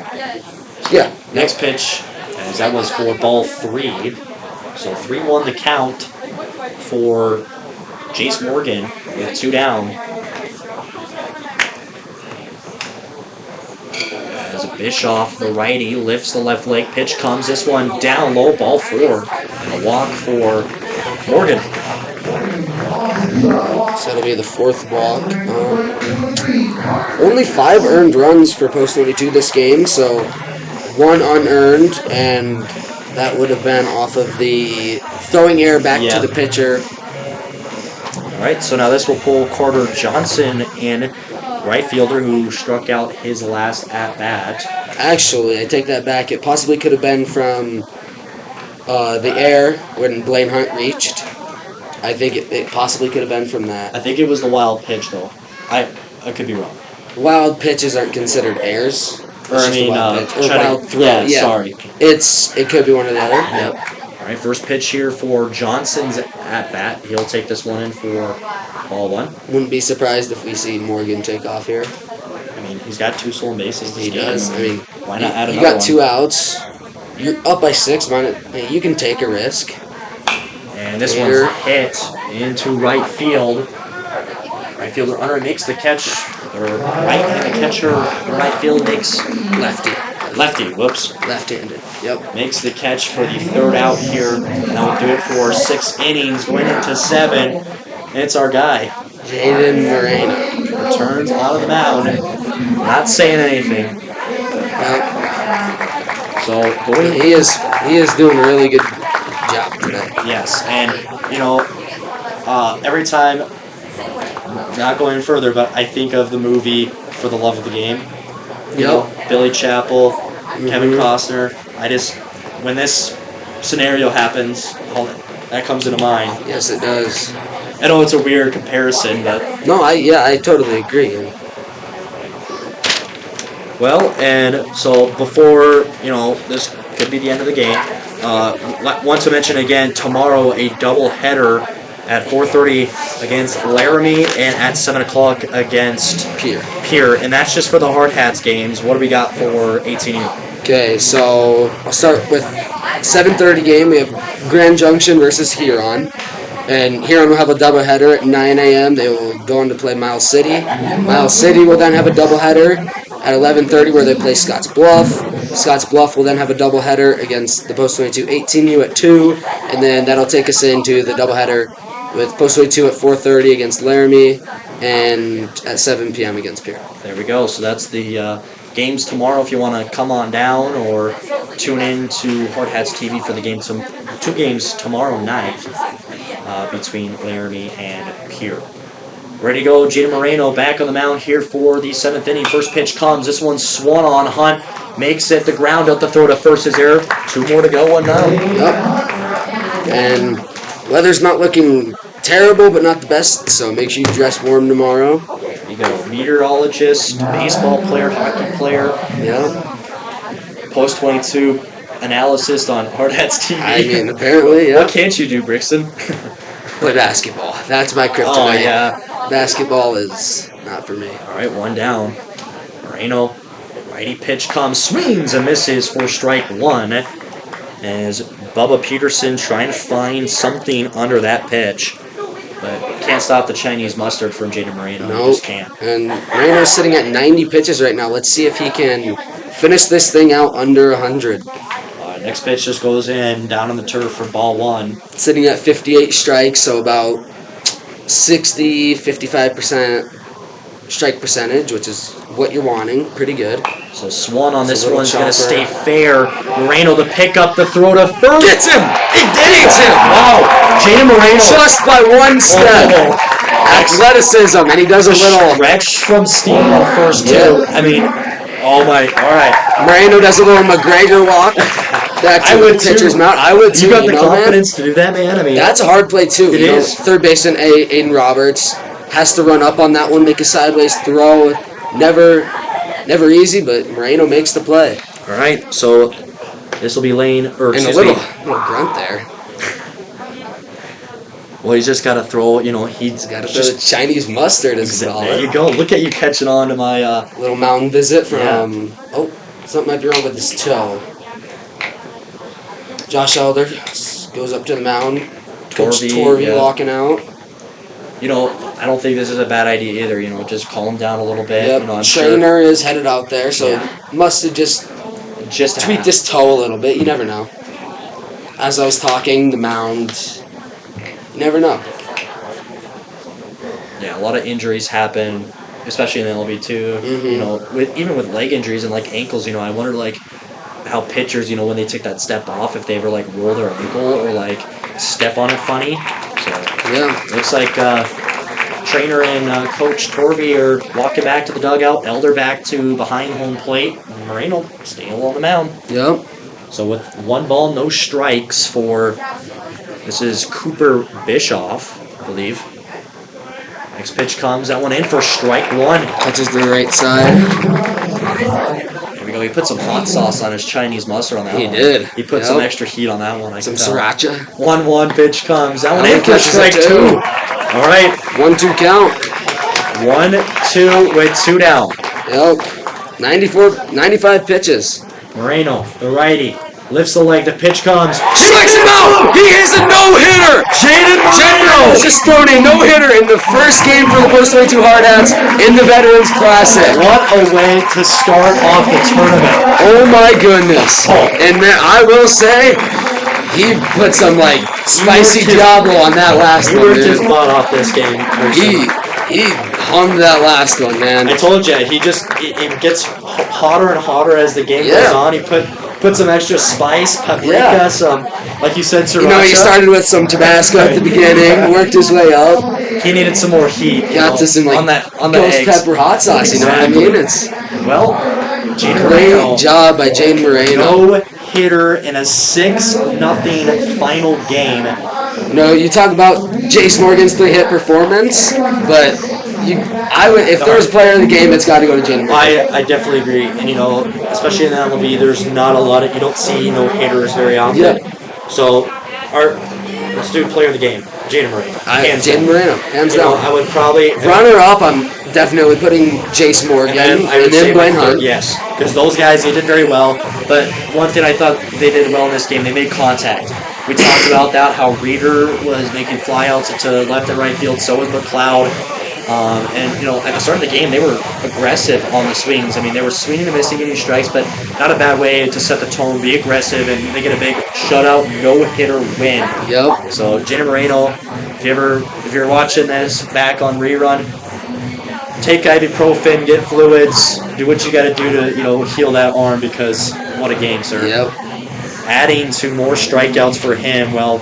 Yeah. Next pitch, as that was for ball 3. So 3-1 the count for Jace Morgan with 2 down. As Bischoff, the righty, lifts the left leg. Pitch comes. This one down low, ball 4. And a walk for Morgan. So it'll be the 4th walk. Only 5 earned runs for Post 22 this game, so 1 unearned, and that would have been off of the throwing error back to the pitcher. All right, so now this will pull Carter Johnson in, right fielder who struck out his last at-bat. Actually, I take that back. It possibly could have been from the air when Blaine Hunt reached. I think it possibly could have been from that. I think it was the wild pitch, though. I could be wrong. Wild pitches aren't considered airs. Wild throw. Yeah, sorry. It could be one or the other. Yep. All right, first pitch here for Johnson's at bat. He'll take this one in for ball 1. Wouldn't be surprised if we see Morgan take off here. He's got 2 stolen bases. He does. Why not add another one? You got 2 outs. You're up by 6. You can take a risk. And this one's hit into right field. Right fielder Unner makes the catch, or right-handed catcher in right field makes lefty. Whoops. Left-handed. Yep. Makes the catch for the 3rd out here. And that'll do it for 6 innings, going into 7. And it's our guy, Jaden Moreno. Returns out of the mound, not saying anything. Yep. So going. He is doing a really good job today. Yes, and every time, not going further, but I think of the movie For the Love of the Game. Billy Chappell, Kevin Costner. When this scenario happens, that comes into mind. Yes, it does. I know it's a weird comparison, but No, I totally agree. Well, and so before, this could be the end of the game, want to mention again, tomorrow a doubleheader at 4:30 against Laramie and at 7 o'clock against Pierre. And that's just for the Hardhats games. What do we got for 18U? Okay, so I'll start with 7:30 game. We have Grand Junction versus Huron. And Huron will have a doubleheader at 9 a.m. They will go on to play Miles City. Miles City will then have a doubleheader at 11:30 where they play Scotts Bluff. Scotts Bluff will then have a doubleheader against the Post 22 18U at 2. And then that'll take us into the doubleheader with Post 22 at 4:30 against Laramie and at 7 p.m. against Pierre. There we go. So that's the games tomorrow if you want to come on down or tune in to Hardhats TV for the game. Two games tomorrow night between Laramie and Pierre. Ready to go, Jaden Moreno back on the mound here for the 7th inning. First pitch comes. This one's swung on. Hunt makes it the ground out the throw to first is there. 2 more to go, 1-0. Yep. And weather's not looking terrible, but not the best, so make sure you dress warm tomorrow. You go, meteorologist, baseball player, hockey player. Yeah. Post 22 analysis on Hardhats TV. I mean, apparently, yeah. What can't you do, Brixton? Play basketball. That's my kryptonite. Oh, yeah. Basketball is not for me. All right, 1 down. Moreno, righty pitch comes, swings and misses for strike 1. As Bubba Peterson trying to find something under that pitch. But can't stop the Chinese mustard from Jaden Moreno. Nope. Just can't. And Moreno's sitting at 90 pitches right now. Let's see if he can finish this thing out under 100. Next pitch just goes in, down on the turf for ball 1. Sitting at 58 strikes, so about 55% strike percentage, which is what you're wanting. Pretty good. So Swan on this It's a little one's going to stay chopper. fair. Moreno to pick up the throw to first. Gets him! He gets him! Wow. Jaden Moreno. Just by one step. Oh. Athleticism, and he does a little. Stretch from steam on first, too. Yeah. I mean, oh my. All right. Moreno does a little McGregor walk. Back to the pitcher's mound. I would too. You got the man? confidence to do that, man? I mean, That's a hard play too. It is. Third baseman Aiden Roberts has to run up on that one, make a sideways throw. Never easy, but Moreno makes the play. all right. So this will be lane, or And a excuse little me. grunt there. Well, he's just got to throw. He's Got to throw the Chinese mustard as well. There you go. Look at you catching on to my. Little mountain visit from. Yeah. Oh, something might be wrong with his toe. Josh Elder goes up to the mound. Coach Torvey yeah. walking out. I don't think this is a bad idea either. Just calm down a little bit. Yep. I'm Trainer is headed out there, so Yeah. must have just just tweaked his toe a little bit. You never know. As I was talking, the mound. You never know. Yeah, a lot of injuries happen, especially in the LB too. Mhm. Even with leg injuries and like ankles. I wonder how pitchers, when they take that step off, if they ever like roll their ankle or like step on it funny. So Yeah. looks like trainer and Coach Torvey are walking back to the dugout. Elder back to behind home plate. Moreno staying along the mound. Yep. So with 1 ball, no strikes for, this is Cooper Bischoff, I believe. Next pitch comes, that one in for strike 1. Touches the right side. There we go. He put some hot sauce on his Chinese mustard on that He one. did. He put some extra heat on that one. Some sriracha. 1-1 pitch comes. That one That in one for catches strike it 2. too. All right. 1-2 count. 1-2 with 2 down. Yep. 95 pitches. Moreno, the righty, lifts the leg. The pitch comes. Strikes him out! He is a no-hitter! Jaden Moreno just thrown a no-hitter in the first game for the Post 22 Hardhats in the Veterans Classic. What a way to start off the tournament. Oh my goodness. And man, I will say, he put some spicy Diablo on that last We one, were dude. just bought off this game. He hummed that last one, man. I told you, it gets hotter and hotter as the game goes Yeah. on. He put some extra spice, paprika, Yeah. some, like you said, sriracha. He started with some Tabasco at the beginning, worked his way up, He needed some more heat. got to some on the ghost eggs. pepper hot sauce, you know what I Exactly. mean? It's Well, Jaden Moreno, great job by Jaden Moreno. no hitter in a 6-0 final game. You talk about Jace Morgan's 3-hit performance, but I would if there was a player in the game, it's got to go to Jaden. I definitely agree, and especially in the MLB, there's not a lot of you don't see no hitters very often. Yeah. So let's do player of the game, Jaden Moreno. Jaden Moreno, hands down. I would probably Runner up, I'm definitely putting Jace Morgan and then Blaine Hunt. Yes, because those guys, they did very well. But one thing I thought they did well in this game, they made contact. We talked about that, how Reeder was making flyouts to left and right field, so was McLeod. And at the start of the game, they were aggressive on the swings. I mean, they were swinging and missing, getting strikes, but not a bad way to set the tone, be aggressive, and they get a big shutout, no-hitter win. Yep. So, Jaden Moreno, if you're watching this back on rerun, take ibuprofen, get fluids, do what you got to do to heal that arm, because what a game, sir. Yep. Adding to more strikeouts for him. Well,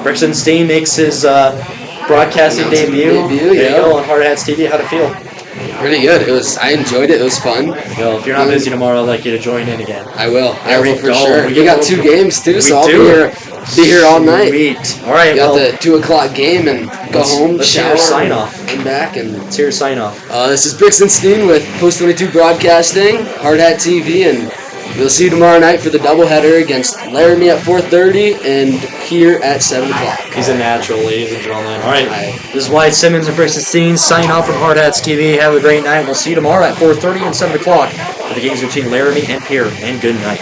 Brixton Steen makes his broadcasting debut. There you go on Hardhats TV. How'd it feel? Really good. I enjoyed it. It was fun. Well, if you're not busy tomorrow, I'd like you to join in again. I will. There we for go. sure. We got 2 games too, so I'll do. be here all night. Sweet. All right. Got the 2:00 game and go home, let's hear shower, your sign off. and back. And Let's hear your sign off. this is Brixton Steen with Post 22 Broadcasting, Hardhat TV, and we'll see you tomorrow night for the doubleheader against Laramie at 4:30 and here at 7 o'clock. He's a natural, ladies and gentlemen. All right. This is Wyatt Simmons and Brixton Steen signing off from Hardhats TV. Have a great night. We'll see you tomorrow at 4:30 and 7 o'clock for the games between Laramie and Pierre. And good night.